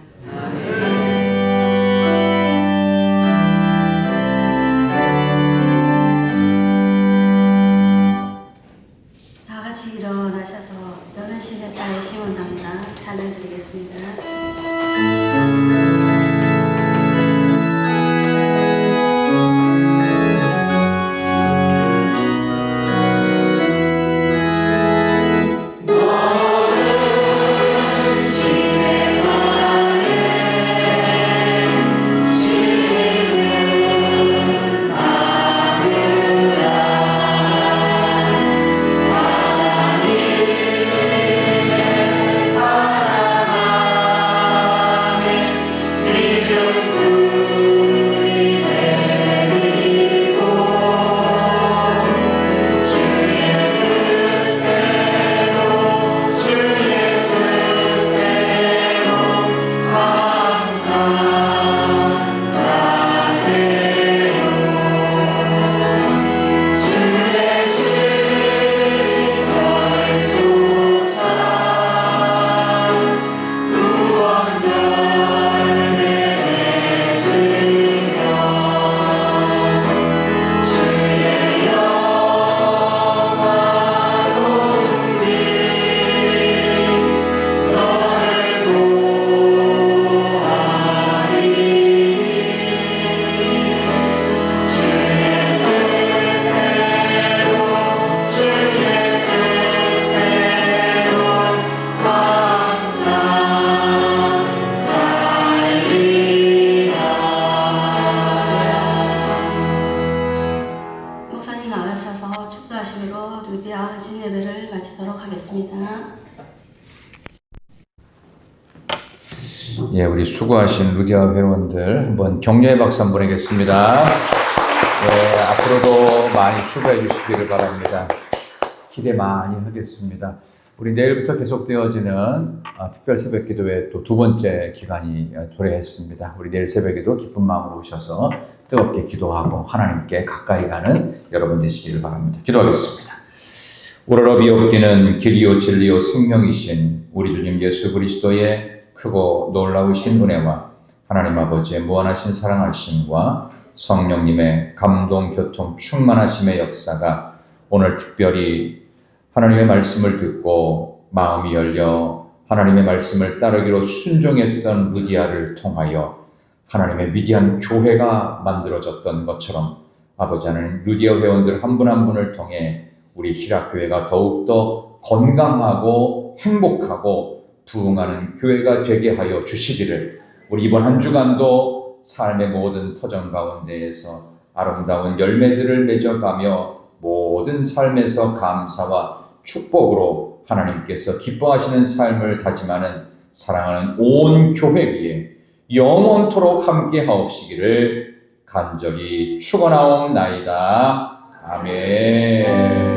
B: 다 같이 일어나셔서 너는 신의 딸의 시원합니다. 찬양 드리겠습니다. 목사님 나가셔서 축도하심으로 루디아 헌신 예배를 마치도록 하겠습니다.
E: 예, 우리 수고하신 루디아 회원들 한번 격려의 박수 한번 보내겠습니다. 예, 앞으로도 많이 수고해 주시기를 바랍니다. 기대 많이 하겠습니다. 우리 내일부터 계속되어지는 특별 새벽 기도회 또 두 번째 기간이 도래했습니다. 우리 내일 새벽에도 기쁜 마음으로 오셔서 뜨겁게 기도하고 하나님께 가까이 가는 여러분 되시기를 바랍니다. 기도하겠습니다. 우러러 비옵기는 길이요 진리요 생명이신 우리 주님 예수 그리스도의 크고 놀라우신 은혜와 하나님 아버지의 무한하신 사랑하심과 성령님의 감동 교통 충만하심의 역사가 오늘 특별히 하나님의 말씀을 듣고 마음이 열려 하나님의 말씀을 따르기로 순종했던 루디아를 통하여 하나님의 위대한 교회가 만들어졌던 것처럼 아버지 하나님 루디아 회원들 한 분 한 분을 통해 우리 희락교회가 더욱더 건강하고 행복하고 부흥하는 교회가 되게 하여 주시기를 우리 이번 한 주간도 삶의 모든 터전 가운데에서 아름다운 열매들을 맺어가며 모든 삶에서 감사와 축복으로 하나님께서 기뻐하시는 삶을 다짐하는 사랑하는 온 교회 위에 영원토록 함께 하옵시기를 간절히 축원하옵나이다. 아멘.